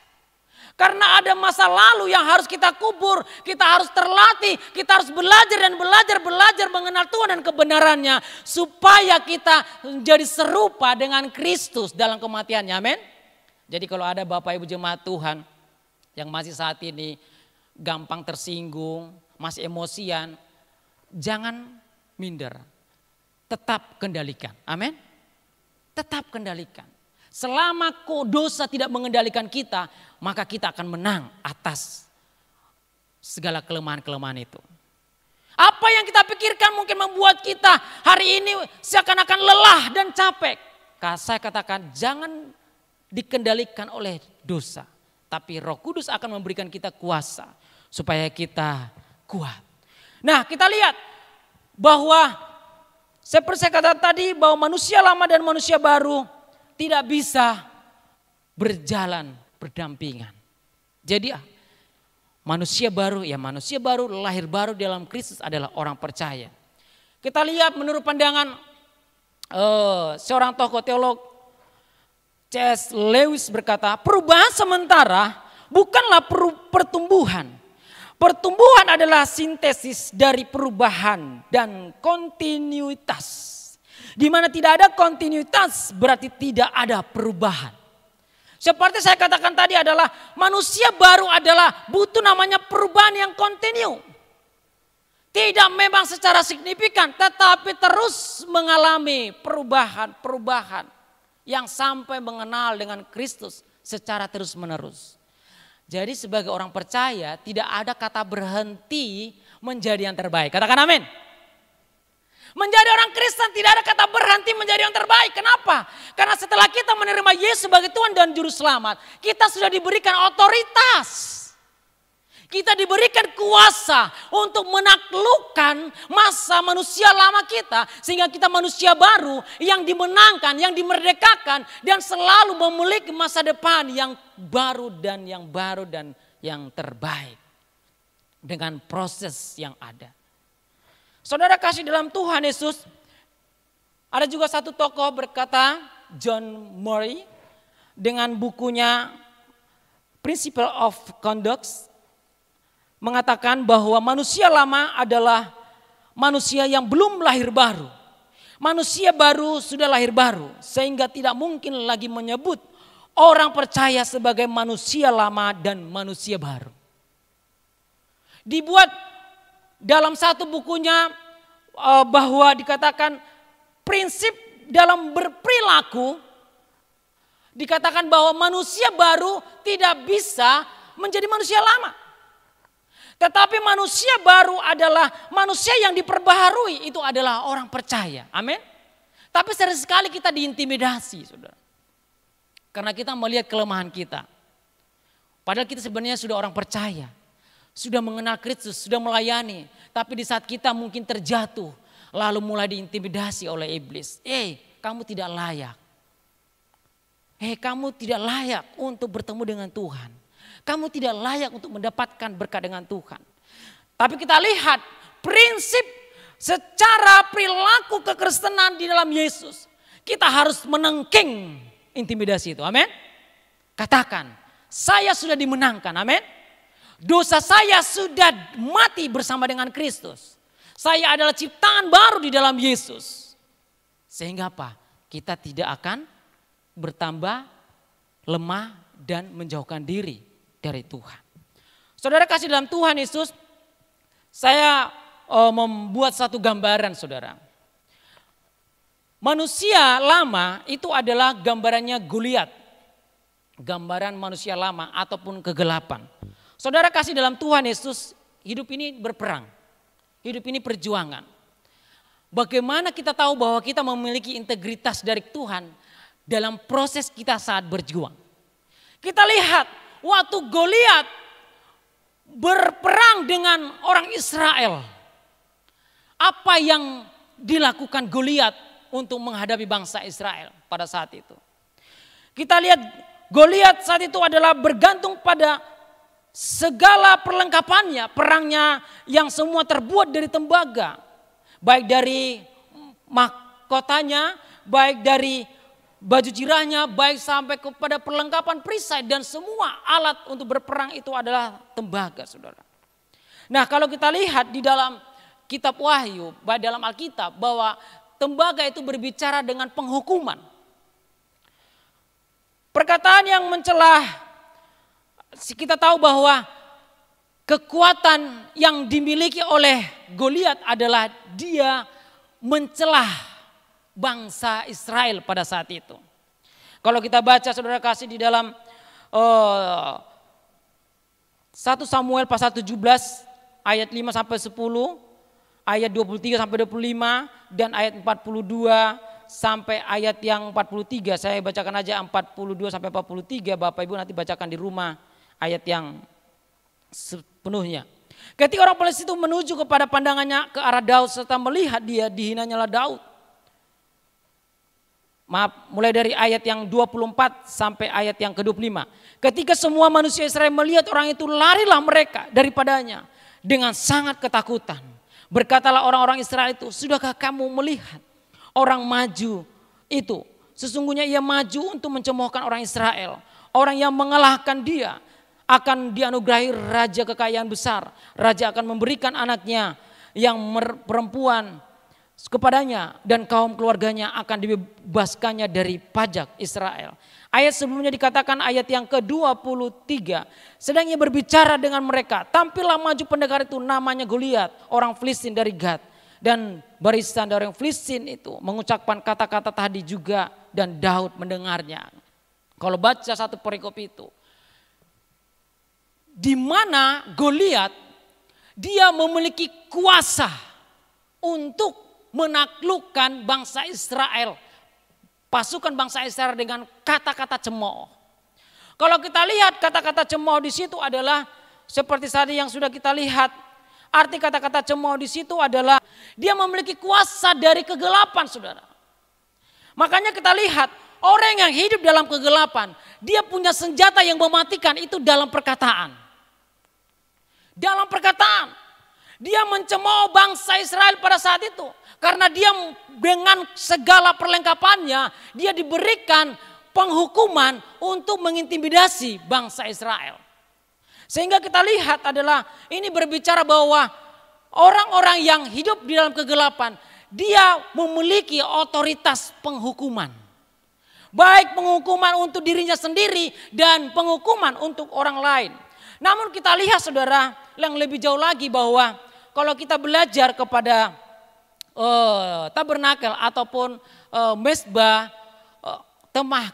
Karena ada masa lalu yang harus kita kubur, kita harus terlatih, kita harus belajar dan belajar mengenal Tuhan dan kebenarannya. Supaya kita menjadi serupa dengan Kristus dalam kematiannya, amin. Jadi kalau ada Bapak Ibu jemaat Tuhan yang masih saat ini gampang tersinggung, masih emosian, jangan minder, tetap kendalikan, amin. Tetap kendalikan. Selama dosa tidak mengendalikan kita, maka kita akan menang atas segala kelemahan-kelemahan itu. Apa yang kita pikirkan mungkin membuat kita hari ini seakan-akan lelah dan capek. Saya katakan jangan dikendalikan oleh dosa, tapi Roh Kudus akan memberikan kita kuasa supaya kita kuat. Nah, kita lihat bahwa seperti saya katakan tadi bahwa manusia lama dan manusia baru tidak bisa berjalan berdampingan. Jadi manusia baru lahir baru dalam Kristus adalah orang percaya. Kita lihat menurut pandangan seorang tokoh teolog C.S. Lewis berkata, perubahan sementara bukanlah pertumbuhan. Pertumbuhan adalah sintesis dari perubahan dan kontinuitas. Di mana tidak ada kontinuitas berarti tidak ada perubahan. Seperti saya katakan tadi adalah manusia baru adalah butuh namanya perubahan yang kontinu. Tidak memang secara signifikan tetapi terus mengalami perubahan yang sampai mengenal dengan Kristus secara terus menerus. Jadi sebagai orang percaya tidak ada kata berhenti menjadi yang terbaik. Katakan amin. Menjadi orang Kristen tidak ada kata berhenti menjadi yang terbaik. Kenapa? Karena setelah kita menerima Yesus sebagai Tuhan dan Juru Selamat, kita sudah diberikan otoritas. Kita diberikan kuasa untuk menaklukkan masa manusia lama kita. Sehingga kita manusia baru yang dimenangkan, yang dimerdekakan. Dan selalu memiliki masa depan yang baru dan yang terbaik. Dengan proses yang ada. Saudara kasih dalam Tuhan Yesus. Ada juga satu tokoh berkata, John Murray. Dengan bukunya Principle of Conduct. Mengatakan bahwa manusia lama adalah manusia yang belum lahir baru. Manusia baru sudah lahir baru. Sehingga tidak mungkin lagi menyebut orang percaya sebagai manusia lama dan manusia baru. Dibuat dalam satu bukunya bahwa dikatakan prinsip dalam berperilaku. Dikatakan bahwa manusia baru tidak bisa menjadi manusia lama. Tetapi manusia baru adalah manusia yang diperbaharui, itu adalah orang percaya. Amin. Tapi sering sekali kita diintimidasi, saudara. Karena kita melihat kelemahan kita. Padahal kita sebenarnya sudah orang percaya. Sudah mengenal Kristus, sudah melayani. Tapi di saat kita mungkin terjatuh, lalu mulai diintimidasi oleh iblis. Kamu tidak layak. Kamu tidak layak untuk bertemu dengan Tuhan. Kamu tidak layak untuk mendapatkan berkat dengan Tuhan. Tapi kita lihat prinsip secara perilaku kekristenan di dalam Yesus. Kita harus menengking intimidasi itu. Amin. Katakan, saya sudah dimenangkan. Amin. Dosa saya sudah mati bersama dengan Kristus. Saya adalah ciptaan baru di dalam Yesus. Sehingga apa? Kita tidak akan bertambah lemah dan menjauhkan diri dari Tuhan. Saudara kasih dalam Tuhan Yesus, saya membuat satu gambaran, saudara. Manusia lama itu adalah gambarannya Goliat. Gambaran manusia lama ataupun kegelapan. Saudara kasih dalam Tuhan Yesus, hidup ini berperang. Hidup ini perjuangan. Bagaimana kita tahu bahwa kita memiliki integritas dari Tuhan dalam proses kita saat berjuang. Kita lihat waktu Goliat berperang dengan orang Israel. Apa yang dilakukan Goliat untuk menghadapi bangsa Israel pada saat itu. Kita lihat Goliat saat itu adalah bergantung pada segala perlengkapannya. Perangnya yang semua terbuat dari tembaga. Baik dari mahkotanya, baik dari baju jirahnya, baik sampai kepada perlengkapan perisai dan semua alat untuk berperang itu adalah tembaga, saudara. Nah, kalau kita lihat di dalam kitab Wahyu, dalam Alkitab, bahwa tembaga itu berbicara dengan penghukuman. Perkataan yang mencelah, kita tahu bahwa kekuatan yang dimiliki oleh Goliat adalah dia mencelah bangsa Israel pada saat itu. Kalau kita baca saudara kasih di dalam 1 Samuel pasal 17 ayat 5 sampai 10, ayat 23 sampai 25 dan ayat 42 sampai ayat yang 43. Saya bacakan aja 42 sampai 43, Bapak Ibu nanti bacakan di rumah ayat yang sepenuhnya. Ketika orang Filistin itu menuju kepada pandangannya ke arah Daud serta melihat dia, dihinanyalah Daud. Maaf, mulai dari ayat yang 24 sampai ayat yang ke-25. Ketika semua manusia Israel melihat orang itu, larilah mereka daripadanya dengan sangat ketakutan. Berkatalah orang-orang Israel itu, sudahkah kamu melihat orang maju itu? Sesungguhnya ia maju untuk mencemoohkan orang Israel. Orang yang mengalahkan dia akan dianugerahi raja kekayaan besar. Raja akan memberikan anaknya yang perempuan kepadanya dan kaum keluarganya akan dibebaskannya dari pajak Israel. Ayat sebelumnya dikatakan ayat yang ke-23. Sedang ia berbicara dengan mereka, tampillah maju pendekar itu namanya Goliat, orang Filistin dari Gat. Dan barisan dari orang Filistin itu mengucapkan kata-kata tadi juga dan Daud mendengarnya. Kalau baca satu perikop itu, di mana Goliat dia memiliki kuasa untuk menaklukkan bangsa Israel, pasukan bangsa Israel dengan kata-kata cemooh. Kalau kita lihat kata-kata cemooh di situ adalah seperti tadi yang sudah kita lihat. Arti kata-kata cemooh di situ adalah dia memiliki kuasa dari kegelapan, saudara. Makanya kita lihat orang yang hidup dalam kegelapan, dia punya senjata yang mematikan itu dalam perkataan. Dalam perkataan. Dia mencemooh bangsa Israel pada saat itu. Karena dia dengan segala perlengkapannya, dia diberikan penghukuman untuk mengintimidasi bangsa Israel. Sehingga kita lihat adalah ini berbicara bahwa orang-orang yang hidup di dalam kegelapan, dia memiliki otoritas penghukuman. Baik penghukuman untuk dirinya sendiri dan penghukuman untuk orang lain. Namun kita lihat saudara yang lebih jauh lagi bahwa kalau kita belajar kepada tabernakel ataupun mesbah,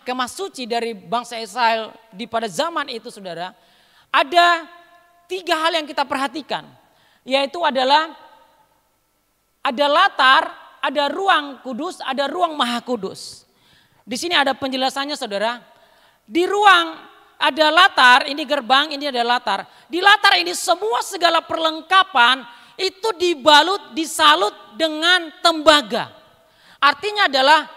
kemah suci dari bangsa Israel di pada zaman itu saudara, ada 3 hal yang kita perhatikan, yaitu adalah ada latar, ada ruang kudus, ada ruang maha kudus. Di sini ada penjelasannya saudara. Di ruang ada latar, ini gerbang, ini ada latar. Di latar ini semua segala perlengkapan itu dibalut, disalut dengan tembaga. Artinya adalah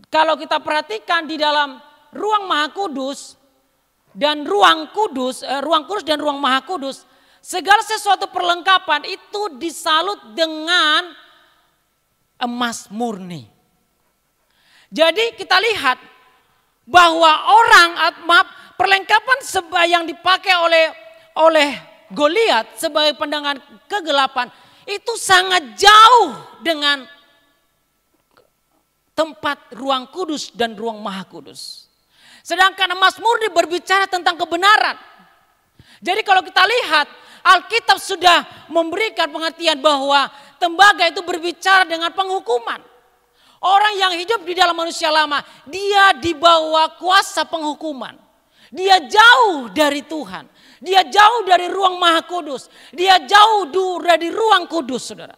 kalau kita perhatikan di dalam ruang maha kudus dan ruang kudus dan ruang maha kudus, segala sesuatu perlengkapan itu disalut dengan emas murni. Jadi kita lihat bahwa perlengkapan yang dipakai oleh Goliat sebagai pandangan kegelapan itu sangat jauh dengan tempat ruang kudus dan ruang maha kudus. Sedangkan emas murni berbicara tentang kebenaran. Jadi kalau kita lihat Alkitab sudah memberikan pengertian bahwa tembaga itu berbicara dengan penghukuman. Orang yang hidup di dalam manusia lama, dia dibawa kuasa penghukuman. Dia jauh dari Tuhan. Dia jauh dari ruang Maha Kudus. Dia jauh dari ruang kudus, saudara.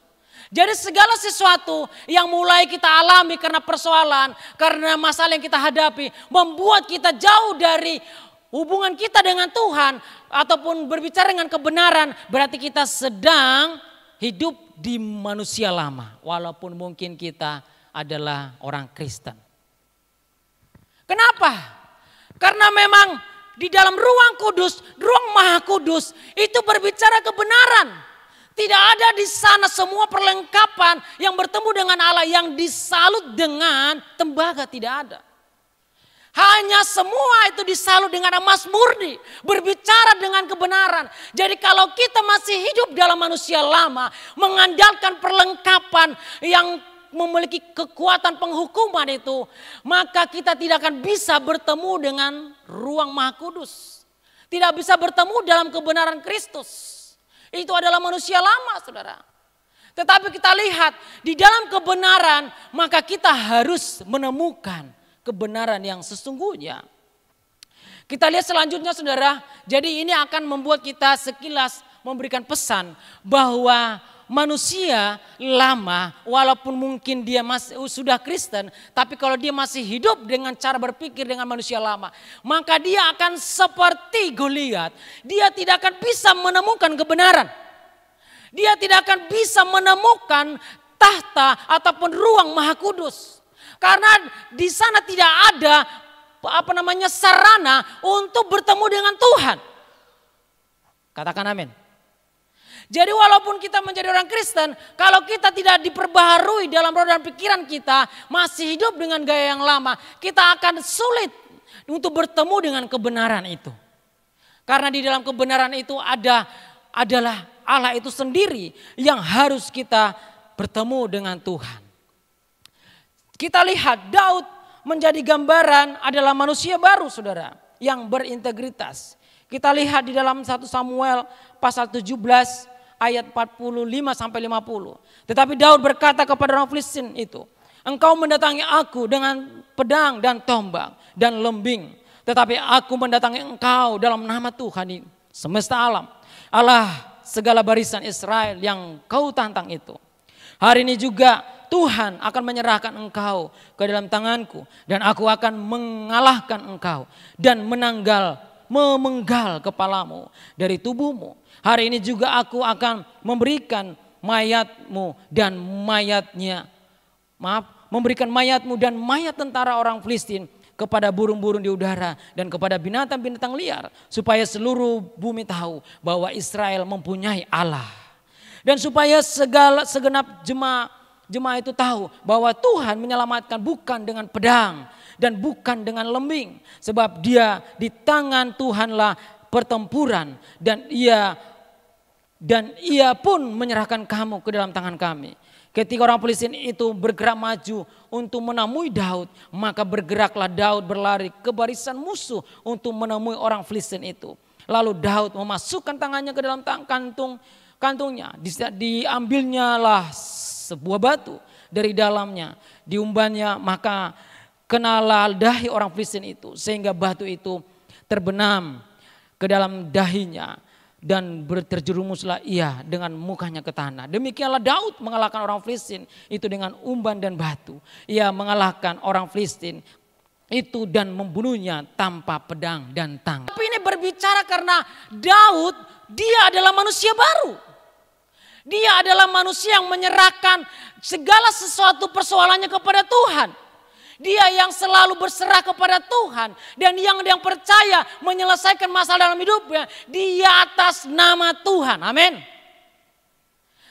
Jadi segala sesuatu yang mulai kita alami karena persoalan, karena masalah yang kita hadapi, membuat kita jauh dari hubungan kita dengan Tuhan, ataupun berbicara dengan kebenaran, berarti kita sedang hidup di manusia lama. Walaupun mungkin kita adalah orang Kristen. Kenapa? Karena memang di dalam ruang kudus, ruang Maha Kudus itu berbicara kebenaran. Tidak ada di sana semua perlengkapan yang bertemu dengan Allah yang disalut dengan tembaga, tidak ada. Hanya semua itu disalut dengan emas murni, berbicara dengan kebenaran. Jadi kalau kita masih hidup dalam manusia lama, mengandalkan perlengkapan yang memiliki kekuatan penghukuman itu, maka kita tidak akan bisa bertemu dengan ruang Maha Kudus. Tidak bisa bertemu dalam kebenaran Kristus. Itu adalah manusia lama, saudara. Tetapi kita lihat di dalam kebenaran, maka kita harus menemukan kebenaran yang sesungguhnya. Kita lihat selanjutnya, saudara. Jadi ini akan membuat kita sekilas memberikan pesan bahwa manusia lama, walaupun mungkin dia masih sudah Kristen, tapi kalau dia masih hidup dengan cara berpikir dengan manusia lama, maka dia akan seperti Goliat. Dia tidak akan bisa menemukan kebenaran. Dia tidak akan bisa menemukan tahta ataupun ruang Maha Kudus. Karena di sana tidak ada sarana untuk bertemu dengan Tuhan. Katakan amin. Jadi walaupun kita menjadi orang Kristen, kalau kita tidak diperbaharui dalam roda dan pikiran kita, masih hidup dengan gaya yang lama, kita akan sulit untuk bertemu dengan kebenaran itu. Karena di dalam kebenaran itu adalah Allah itu sendiri yang harus kita bertemu dengan Tuhan. Kita lihat Daud menjadi gambaran adalah manusia baru, saudara, yang berintegritas. Kita lihat di dalam 1 Samuel pasal 17 ayat 45 sampai 50. Tetapi Daud berkata kepada orang Filistin itu, engkau mendatangi aku dengan pedang dan tombak dan lembing. Tetapi aku mendatangi engkau dalam nama Tuhan semesta alam, Allah segala barisan Israel yang kau tantang itu. Hari ini juga Tuhan akan menyerahkan engkau ke dalam tanganku, dan aku akan mengalahkan engkau dan memenggal kepalamu dari tubuhmu. Hari ini juga aku akan memberikan mayatmu dan mayatmu dan mayat tentara orang Filistin kepada burung-burung di udara dan kepada binatang-binatang liar, supaya seluruh bumi tahu bahwa Israel mempunyai Allah, dan supaya segenap jemaah itu tahu bahwa Tuhan menyelamatkan bukan dengan pedang dan bukan dengan lembing, sebab dia di tangan Tuhanlah pertempuran, dan ia pun menyerahkan kamu ke dalam tangan kami. Ketika orang Filistin itu bergerak maju untuk menemui Daud, maka bergeraklah Daud berlari ke barisan musuh untuk menemui orang Filistin itu. Lalu Daud memasukkan tangannya ke dalam kantungnya, diambilnya lah sebuah batu dari dalamnya, diumbannya, maka kenalah dahi orang Filistin itu, sehingga batu itu terbenam ke dalam dahinya, dan terjerumuslah ia dengan mukanya ke tanah. Demikianlah Daud mengalahkan orang Filistin itu dengan umban dan batu. Ia mengalahkan orang Filistin itu dan membunuhnya tanpa pedang dan tangkap. Tapi ini berbicara karena Daud, dia adalah manusia baru. Dia adalah manusia yang menyerahkan segala sesuatu persoalannya kepada Tuhan. Dia yang selalu berserah kepada Tuhan, dan yang percaya menyelesaikan masalah dalam hidupnya di atas nama Tuhan. Amin.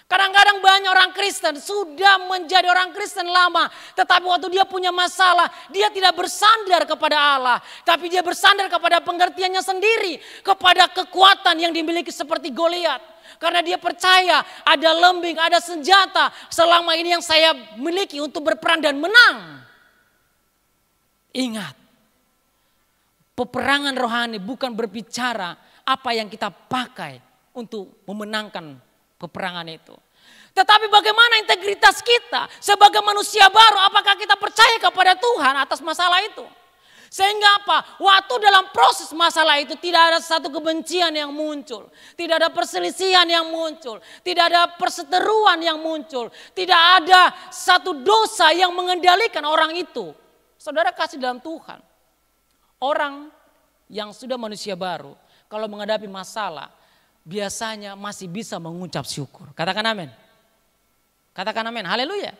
Kadang-kadang banyak orang Kristen sudah menjadi orang Kristen lama, tetapi waktu dia punya masalah, dia tidak bersandar kepada Allah, tapi dia bersandar kepada pengertiannya sendiri, kepada kekuatan yang dimiliki seperti Goliat. Karena dia percaya ada lembing, ada senjata selama ini yang saya miliki untuk berperang dan menang. Ingat, peperangan rohani bukan berbicara apa yang kita pakai untuk memenangkan peperangan itu. Tetapi bagaimana integritas kita sebagai manusia baru, apakah kita percaya kepada Tuhan atas masalah itu? Sehingga apa? Waktu dalam proses masalah itu tidak ada satu kebencian yang muncul. Tidak ada perselisihan yang muncul. Tidak ada perseteruan yang muncul. Tidak ada satu dosa yang mengendalikan orang itu. Saudara kasih dalam Tuhan. Orang yang sudah manusia baru, kalau menghadapi masalah, biasanya masih bisa mengucap syukur. Katakan amin. Katakan amin. Haleluya.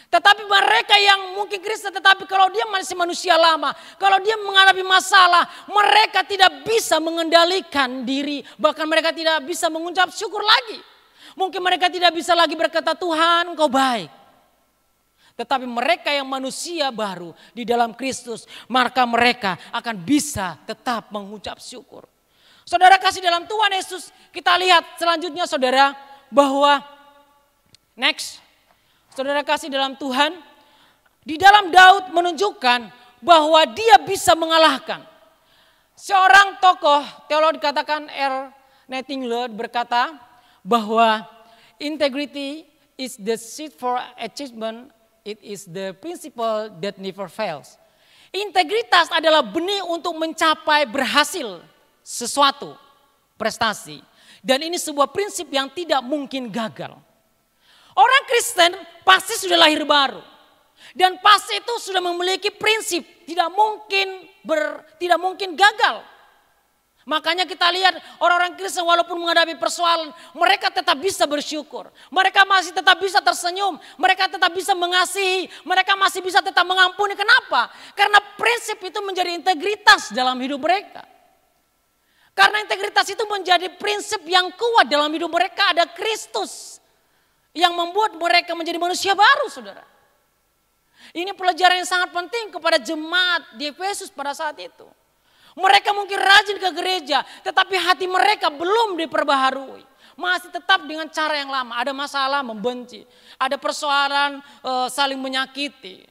Tetapi mereka yang mungkin Kristen, tetapi kalau dia masih manusia lama, kalau dia menghadapi masalah, mereka tidak bisa mengendalikan diri, bahkan mereka tidak bisa mengucap syukur lagi. Mungkin mereka tidak bisa lagi berkata, Tuhan Engkau baik. Tetapi mereka yang manusia baru di dalam Kristus, maka mereka akan bisa tetap mengucap syukur. Saudara kasih dalam Tuhan Yesus, kita lihat selanjutnya saudara, bahwa next. Saudara kasih dalam Tuhan, di dalam Daud menunjukkan bahwa dia bisa mengalahkan. Seorang tokoh teolog dikatakan R. Nightingale berkata bahwa integrity is the seed for achievement, it is the principle that never fails. Integritas adalah benih untuk mencapai berhasil sesuatu, prestasi. Dan ini sebuah prinsip yang tidak mungkin gagal. Orang Kristen pasti sudah lahir baru. Dan pasti itu sudah memiliki prinsip tidak mungkin gagal. Makanya kita lihat orang-orang Kristen walaupun menghadapi persoalan, mereka tetap bisa bersyukur. Mereka masih tetap bisa tersenyum, mereka tetap bisa mengasihi, mereka masih bisa tetap mengampuni. Kenapa? Karena prinsip itu menjadi integritas dalam hidup mereka. Karena integritas itu menjadi prinsip yang kuat dalam hidup mereka, ada Kristus yang membuat mereka menjadi manusia baru, saudara. Ini pelajaran yang sangat penting kepada jemaat di Efesus pada saat itu. Mereka mungkin rajin ke gereja, tetapi hati mereka belum diperbaharui. Masih tetap dengan cara yang lama, ada masalah membenci, ada persoalan saling menyakiti.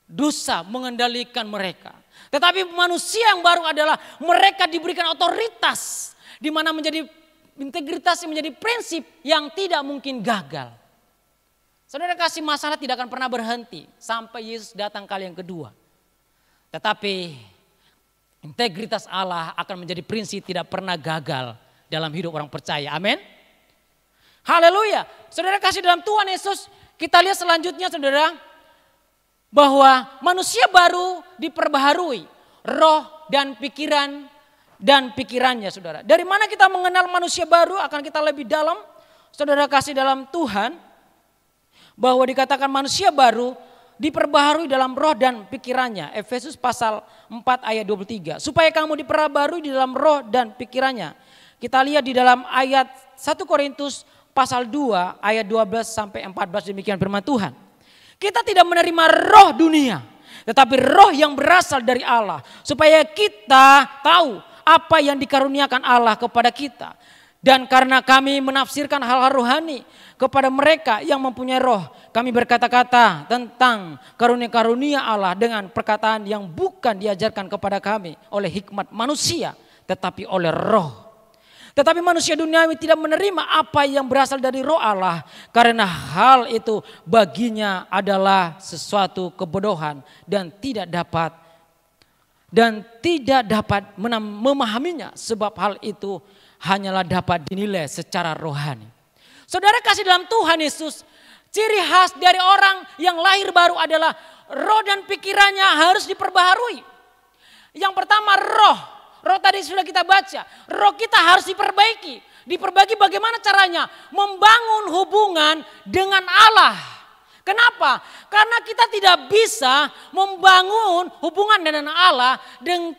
Dosa mengendalikan mereka. Tetapi manusia yang baru adalah mereka diberikan otoritas, di mana menjadi integritas yang menjadi prinsip yang tidak mungkin gagal. Saudara kasih, masalah tidak akan pernah berhenti sampai Yesus datang kali yang kedua. Tetapi integritas Allah akan menjadi prinsip tidak pernah gagal dalam hidup orang percaya. Amin. Haleluya. Saudara kasih dalam Tuhan Yesus, kita lihat selanjutnya saudara, bahwa manusia baru diperbaharui roh dan pikirannya saudara. Dari mana kita mengenal manusia baru akan kita lebih dalam. Saudara kasih dalam Tuhan, bahwa dikatakan manusia baru diperbaharui dalam roh dan pikirannya. Efesus pasal 4 ayat 23. Supaya kamu diperbaharui di dalam roh dan pikirannya. Kita lihat di dalam ayat 1 Korintus pasal 2 ayat 12 sampai 14, demikian firman Tuhan. Kita tidak menerima roh dunia, tetapi roh yang berasal dari Allah. Supaya kita tahu apa yang dikaruniakan Allah kepada kita. Dan karena kami menafsirkan hal-hal rohani kepada mereka yang mempunyai roh, kami berkata-kata tentang karunia-karunia Allah dengan perkataan yang bukan diajarkan kepada kami oleh hikmat manusia, tetapi oleh roh. Tetapi manusia duniawi tidak menerima apa yang berasal dari roh Allah, karena hal itu baginya adalah sesuatu kebodohan dan tidak dapat memahaminya, sebab hal itu hanyalah dapat dinilai secara rohani. Saudara kasih dalam Tuhan Yesus, ciri khas dari orang yang lahir baru adalah roh dan pikirannya harus diperbaharui. Yang pertama roh. Roh tadi sudah kita baca, roh kita harus diperbaiki. Diperbaiki bagaimana caranya? Membangun hubungan dengan Allah. Kenapa? Karena kita tidak bisa membangun hubungan dengan Allah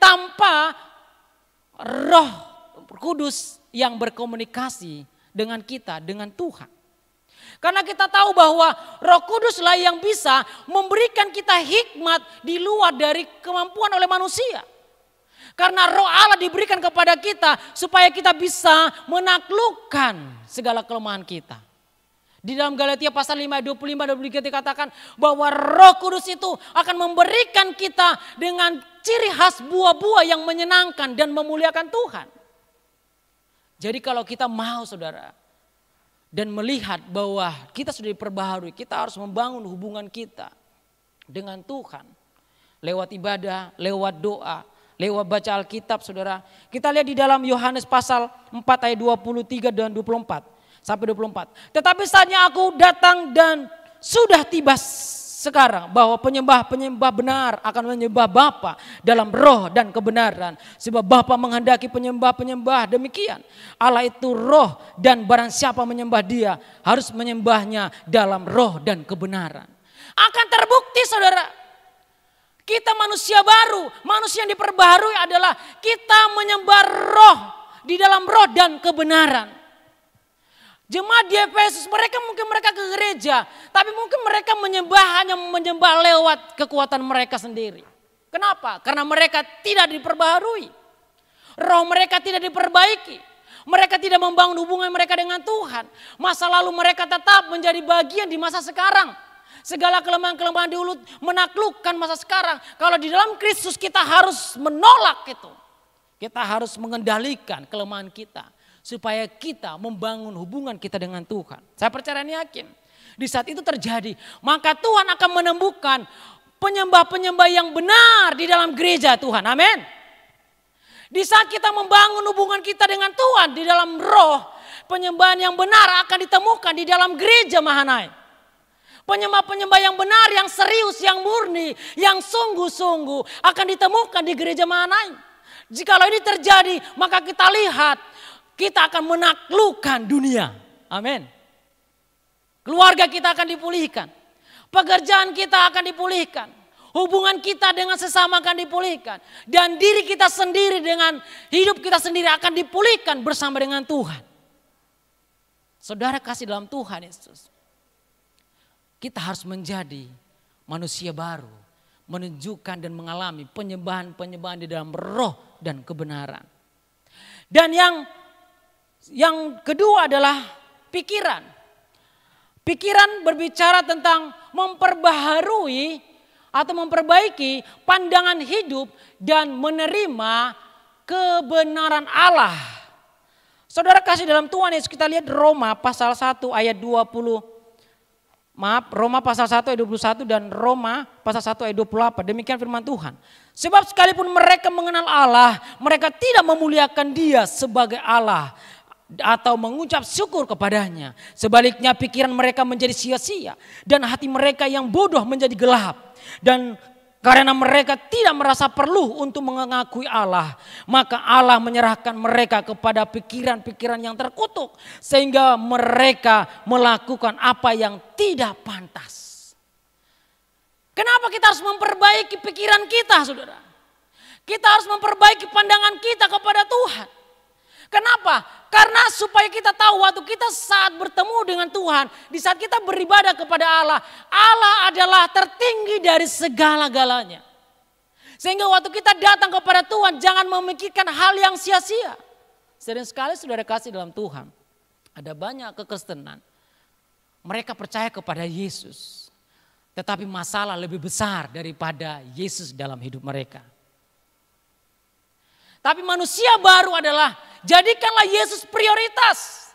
tanpa roh kudus yang berkomunikasi dengan kita, dengan Tuhan. Karena kita tahu bahwa roh kuduslah yang bisa memberikan kita hikmat di luar dari kemampuan oleh manusia. Karena roh Allah diberikan kepada kita supaya kita bisa menaklukkan segala kelemahan kita. Di dalam Galatia pasal 5 ayat 25 dikatakan bahwa Roh Kudus itu akan memberikan kita dengan ciri khas buah-buah yang menyenangkan dan memuliakan Tuhan. Jadi kalau kita mau saudara dan melihat bahwa kita sudah diperbaharui, kita harus membangun hubungan kita dengan Tuhan lewat ibadah, lewat doa, lewat baca Alkitab saudara. Kita lihat di dalam Yohanes pasal 4 ayat 23 dan 24 sampai 24. Tetapi saatnya aku datang dan sudah tiba sekarang bahwa penyembah-penyembah benar akan menyembah Bapa dalam roh dan kebenaran. Sebab Bapa menghendaki penyembah-penyembah demikian. Allah itu roh dan barang siapa menyembah Dia harus menyembahnya dalam roh dan kebenaran. Akan terbukti saudara, kita manusia baru, manusia yang diperbaharui adalah kita menyembah roh di dalam roh dan kebenaran. Jemaat di Efesus mungkin mereka ke gereja, tapi mungkin mereka hanya menyembah lewat kekuatan mereka sendiri. Kenapa? Karena mereka tidak diperbaharui. Roh mereka tidak diperbaiki. Mereka tidak membangun hubungan mereka dengan Tuhan. Masa lalu mereka tetap menjadi bagian di masa sekarang. Segala kelemahan-kelemahan dulu menaklukkan masa sekarang. Kalau di dalam Kristus kita harus menolak itu. Kita harus mengendalikan kelemahan kita. Supaya kita membangun hubungan kita dengan Tuhan. Saya percaya dan yakin. Di saat itu terjadi, maka Tuhan akan menemukan penyembah-penyembah yang benar di dalam gereja Tuhan. Amin. Di saat kita membangun hubungan kita dengan Tuhan di dalam roh, penyembahan yang benar akan ditemukan di dalam gereja Mahanaim. Penyembah-penyembah yang benar, yang serius, yang murni, yang sungguh-sungguh akan ditemukan di gereja Mahanaim. Jikalau ini terjadi, maka kita lihat kita akan menaklukkan dunia. Amin. Keluarga kita akan dipulihkan. Pekerjaan kita akan dipulihkan. Hubungan kita dengan sesama akan dipulihkan. Dan diri kita sendiri dengan hidup kita sendiri akan dipulihkan bersama dengan Tuhan. Saudara kasih dalam Tuhan Yesus. Kita harus menjadi manusia baru. Menunjukkan dan mengalami penyembahan-penyembahan di dalam roh dan kebenaran. Dan yang kedua adalah pikiran. Pikiran berbicara tentang memperbaharui atau memperbaiki pandangan hidup dan menerima kebenaran Allah. Saudara kasih dalam Tuhan Yesus, kita lihat Roma pasal 1 ayat 20. Roma pasal 1 ayat 21 dan Roma pasal 1 ayat 28. Demikian firman Tuhan. Sebab sekalipun mereka mengenal Allah, mereka tidak memuliakan Dia sebagai Allah atau mengucap syukur kepadanya. Sebaliknya pikiran mereka menjadi sia-sia dan hati mereka yang bodoh menjadi gelap. Dan karena mereka tidak merasa perlu untuk mengakui Allah, maka Allah menyerahkan mereka kepada pikiran-pikiran yang terkutuk sehingga mereka melakukan apa yang tidak pantas. Kenapa kita harus memperbaiki pikiran kita, saudara? Kita harus memperbaiki pandangan kita kepada Tuhan. Kenapa? Karena supaya kita tahu waktu kita saat bertemu dengan Tuhan, di saat kita beribadah kepada Allah, Allah adalah tertinggi dari segala-galanya. Sehingga waktu kita datang kepada Tuhan, jangan memikirkan hal yang sia-sia. Sering sekali saudara kasih dalam Tuhan, ada banyak kekristenan. Mereka percaya kepada Yesus, tetapi masalah lebih besar daripada Yesus dalam hidup mereka. Tapi manusia baru adalah jadikanlah Yesus prioritas.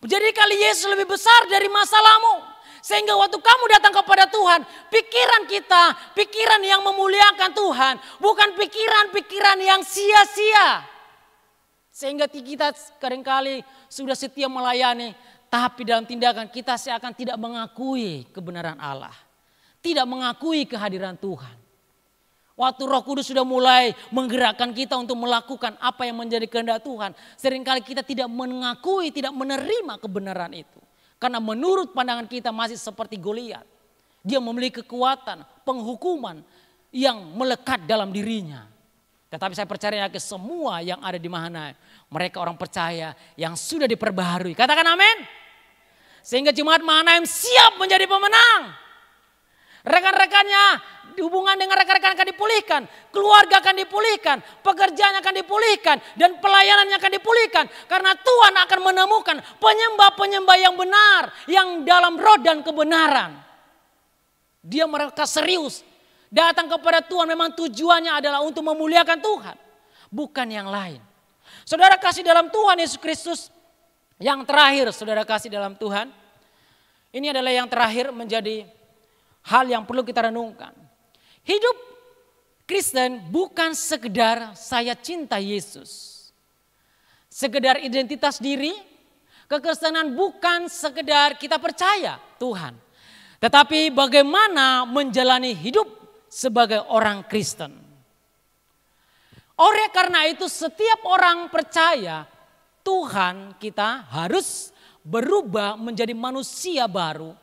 Jadikanlah Yesus lebih besar dari masalahmu. Sehingga waktu kamu datang kepada Tuhan, pikiran kita, pikiran yang memuliakan Tuhan. Bukan pikiran-pikiran yang sia-sia. Sehingga kita kadang-kali sudah setia melayani, tapi dalam tindakan kita seakan tidak mengakui kebenaran Allah. Tidak mengakui kehadiran Tuhan. Waktu Roh Kudus sudah mulai menggerakkan kita untuk melakukan apa yang menjadi kehendak Tuhan. Seringkali kita tidak mengakui, tidak menerima kebenaran itu. Karena menurut pandangan kita masih seperti Goliat. Dia memiliki kekuatan, penghukuman yang melekat dalam dirinya. Tetapi saya percaya ke semua yang ada di Mahanaim, mereka orang percaya yang sudah diperbaharui. Katakan amin. Sehingga jemaat Mahanaim siap menjadi pemenang. Rekan-rekannya, hubungan dengan rekan-rekan akan dipulihkan, keluarga akan dipulihkan, pekerjaan akan dipulihkan, dan pelayanannya akan dipulihkan. Karena Tuhan akan menemukan penyembah-penyembah yang benar, yang dalam roh dan kebenaran. Dia mereka serius, datang kepada Tuhan memang tujuannya adalah untuk memuliakan Tuhan, bukan yang lain. Saudara kasih dalam Tuhan Yesus Kristus, yang terakhir saudara kasih dalam Tuhan, ini adalah yang terakhir menjadi hal yang perlu kita renungkan. Hidup Kristen bukan sekedar saya cinta Yesus. Sekedar identitas diri. Kekristenan bukan sekedar kita percaya Tuhan. Tetapi bagaimana menjalani hidup sebagai orang Kristen. Oleh karena itu setiap orang percaya Tuhan kita harus berubah menjadi manusia baru.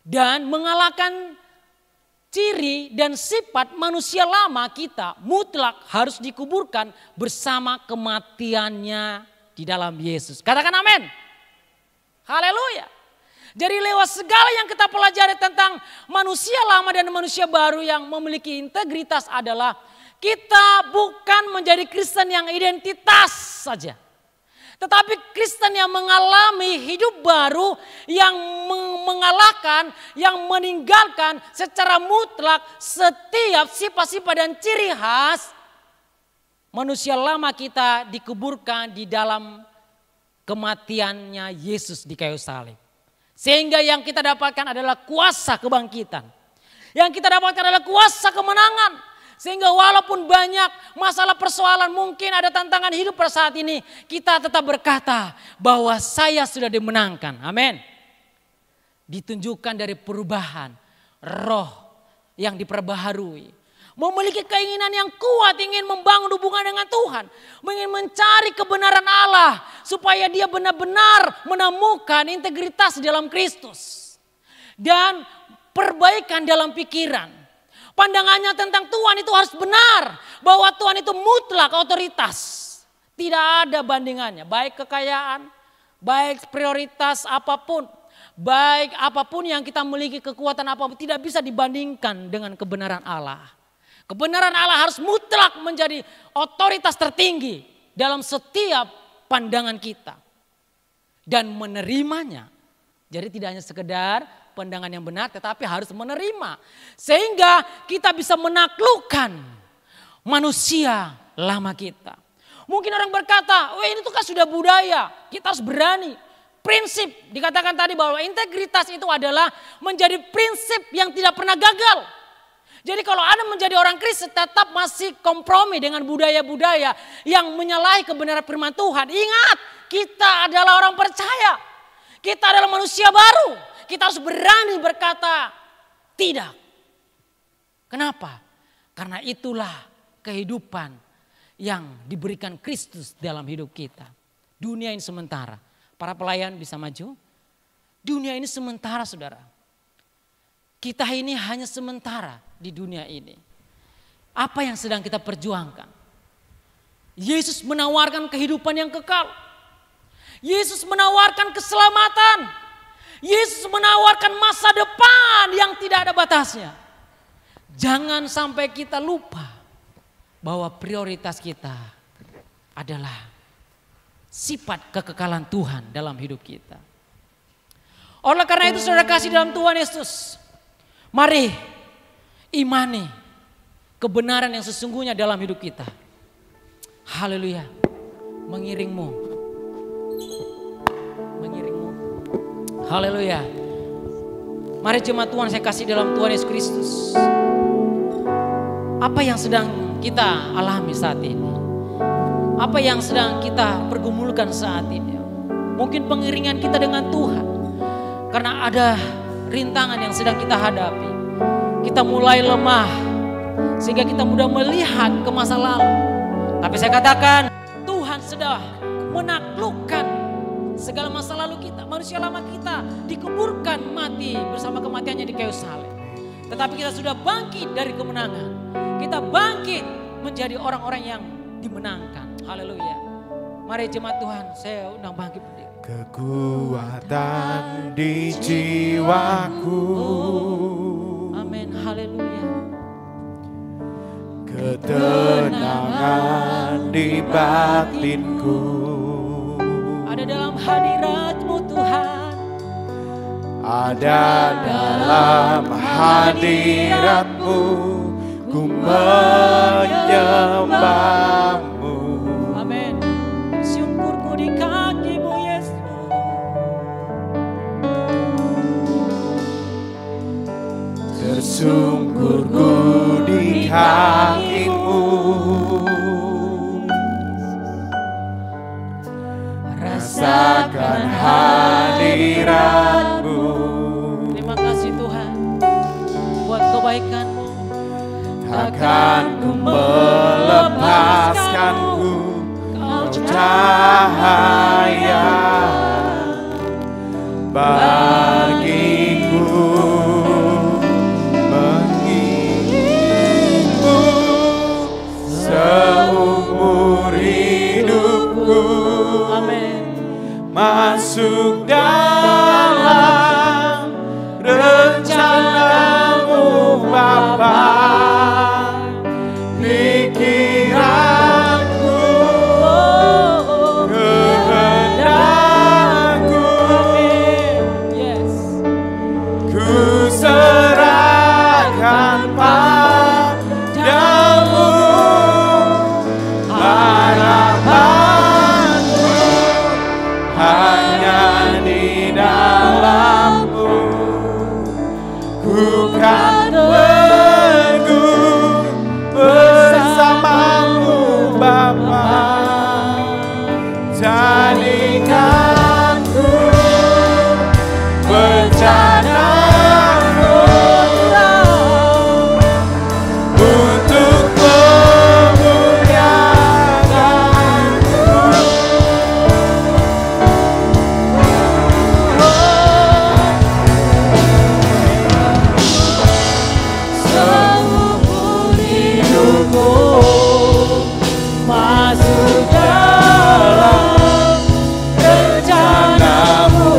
Dan mengalahkan ciri dan sifat manusia lama kita mutlak harus dikuburkan bersama kematiannya di dalam Yesus. Katakan amin. Haleluya. Jadi lewat segala yang kita pelajari tentang manusia lama dan manusia baru yang memiliki integritas adalah kita bukan menjadi Kristen yang identitas saja. Tetapi Kristen yang mengalami hidup baru yang mengalahkan, yang meninggalkan secara mutlak setiap sifat-sifat dan ciri khas manusia lama kita dikuburkan di dalam kematiannya Yesus di kayu salib. Sehingga yang kita dapatkan adalah kuasa kebangkitan. Yang kita dapatkan adalah kuasa kemenangan. Sehingga walaupun banyak masalah persoalan, mungkin ada tantangan hidup pada saat ini, kita tetap berkata bahwa saya sudah dimenangkan. Amin. Ditunjukkan dari perubahan roh yang diperbaharui. Memiliki keinginan yang kuat, ingin membangun hubungan dengan Tuhan. Ingin mencari kebenaran Allah supaya dia benar-benar menemukan integritas dalam Kristus. Dan perbaikan dalam pikiran. Pandangannya tentang Tuhan itu harus benar. Bahwa Tuhan itu mutlak otoritas. Tidak ada bandingannya. Baik kekayaan, baik prioritas apapun. Baik apapun yang kita miliki, kekuatan apapun tidak bisa dibandingkan dengan kebenaran Allah. Kebenaran Allah harus mutlak menjadi otoritas tertinggi dalam setiap pandangan kita. Dan menerimanya. Jadi tidak hanya sekedar pandangan yang benar tetapi harus menerima. Sehingga kita bisa menaklukkan manusia lama kita. Mungkin orang berkata, oh ini tuh kan sudah budaya, kita harus berani. Prinsip dikatakan tadi bahwa integritas itu adalah menjadi prinsip yang tidak pernah gagal. Jadi kalau Anda menjadi orang Kristen tetap masih kompromi dengan budaya-budaya yang menyalahi kebenaran firman Tuhan. Ingat, kita adalah orang percaya. Kita adalah manusia baru. Kita harus berani berkata tidak. Kenapa? Karena itulah kehidupan yang diberikan Kristus dalam hidup kita. Dunia ini sementara. Para pelayan bisa maju. Dunia ini sementara, saudara. Kita ini hanya sementara di dunia ini. Apa yang sedang kita perjuangkan? Yesus menawarkan kehidupan yang kekal. Yesus menawarkan keselamatan. Yesus menawarkan masa depan yang tidak ada batasnya. Jangan sampai kita lupa bahwa prioritas kita adalah sifat kekekalan Tuhan dalam hidup kita. Oleh karena itu saudara kasih dalam Tuhan Yesus, mari imani kebenaran yang sesungguhnya dalam hidup kita. Haleluya. Mengiringmu. Haleluya. Mari jemaat Tuhan saya kasih dalam Tuhan Yesus Kristus. Apa yang sedang kita alami saat ini? Apa yang sedang kita pergumulkan saat ini? Mungkin pengiringan kita dengan Tuhan. Karena ada rintangan yang sedang kita hadapi. Kita mulai lemah. Sehingga kita mudah melihat ke masa lalu. Tapi saya katakan Tuhan sudah menaklukkan segala masa lalu kita. Manusia lama kita dikuburkan mati bersama kematiannya di kayu salib. Tetapi kita sudah bangkit dari kemenangan. Kita bangkit menjadi orang-orang yang dimenangkan. Haleluya. Mari jemaat Tuhan, saya undang bangkit berdiri. Kekuatan di jiwaku. Amin, haleluya. Ketenangan di batinku. Ada dalam hadirat-Mu Tuhan. Ada dalam hadirat-Mu, ku menyembah-Mu. Amin. Syukurku di kaki-Mu Yesus. Tersungkurku di kaki-Mu, rasakan hadirat-Mu. Terima kasih Tuhan buat kebaikan-Mu. Takkan ku melepaskan-Mu, Kau cahaya bagiku. Menginginmu seumur hidupku. Amin. Masuk dalam rencana-Mu Bapa. Pikiranku, kehendakku, Yes. ku serahkan padamu. Harapanku hanya di dalam-Mu. Ku kan teguh bersama-Mu Bapa. Jadikan-Ku bencana-Mu untuk memuliakan-Mu. Seumur hidupku masuk dalam rencana-Mu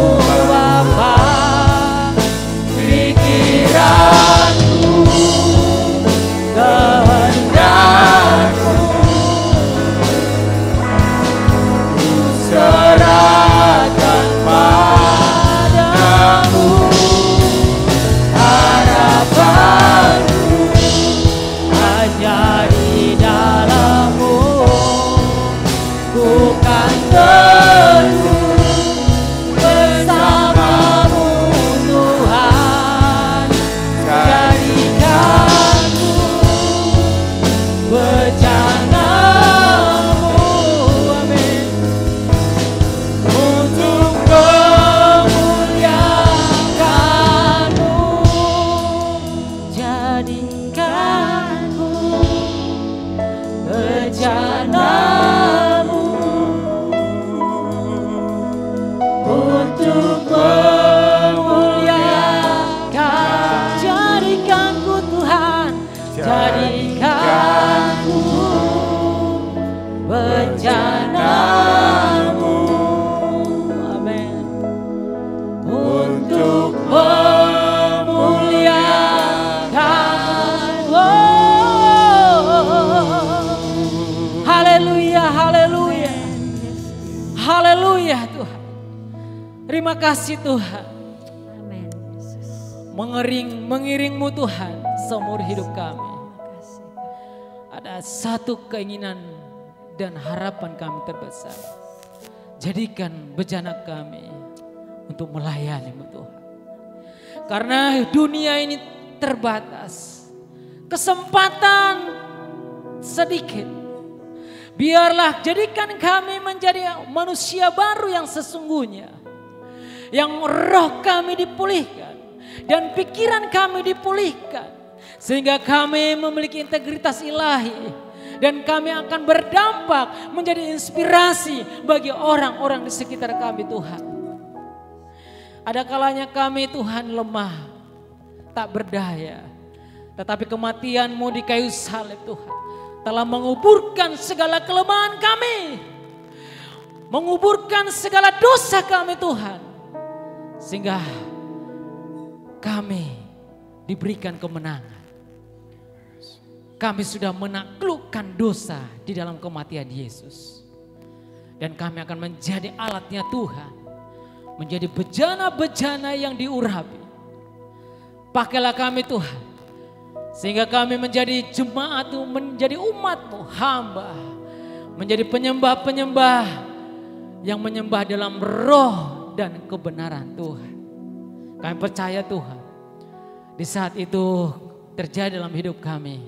Bapa. Pikiranku, kehendakku, Serahkan padamu. harapanku hanya di dalam-Mu. Bukan teguh bersama-Mu Tuhan. Jadikan-Ku bencana-Mu, amin, untuk memuliakan-Mu. Jadikan-Ku bencana-Mu untuk memuliakan. Jadikan-Ku Tuhan, jadikan-Ku bencana-Mu, amin, untuk memuliakan. Haleluya, haleluya, haleluya Tuhan. Terima kasih Tuhan. Amin. Yesus. Mengiring-Mu Tuhan seumur hidup kami. Terima kasih. Ada satu keinginan dan harapan kami terbesar. Jadikan bejana kami untuk melayani-Mu Tuhan. Karena dunia ini terbatas. Kesempatan sedikit. Biarlah jadikan kami menjadi manusia baru yang sesungguhnya. Yang roh kami dipulihkan. Dan pikiran kami dipulihkan. Sehingga kami memiliki integritas ilahi. Dan kami akan berdampak menjadi inspirasi bagi orang-orang di sekitar kami Tuhan. Ada kalanya kami Tuhan lemah, tak berdaya. Tetapi kematian-Mu di kayu salib Tuhan telah menguburkan segala kelemahan kami. Menguburkan segala dosa kami Tuhan. Sehingga kami diberikan kemenangan. Kami sudah menaklukkan dosa di dalam kematian Yesus. Dan kami akan menjadi alatnya Tuhan. Menjadi bejana-bejana yang diurapi. Pakailah kami Tuhan. Sehingga kami menjadi jemaat, menjadi umat-Mu, hamba. Menjadi penyembah-penyembah yang menyembah dalam roh dan kebenaran Tuhan. Kami percaya Tuhan. Di saat itu terjadi dalam hidup kami,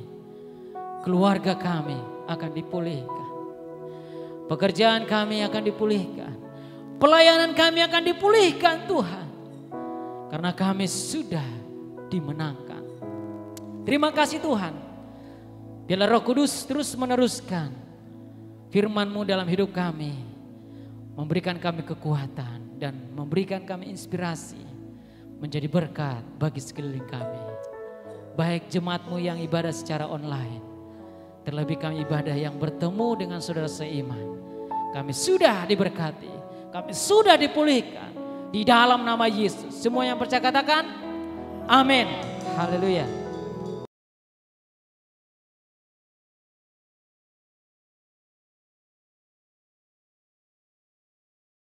keluarga kami akan dipulihkan, pekerjaan kami akan dipulihkan, pelayanan kami akan dipulihkan Tuhan. Karena kami sudah dimenangkan. Terima kasih Tuhan. Biarlah Roh Kudus terus meneruskan firman-Mu dalam hidup kami, memberikan kami kekuatan dan memberikan kami inspirasi menjadi berkat bagi sekeliling kami. Baik jemaat-Mu yang ibadah secara online, terlebih kami ibadah yang bertemu dengan saudara seiman. Kami sudah diberkati, kami sudah dipulihkan di dalam nama Yesus. Semua yang percaya katakan amin. Haleluya.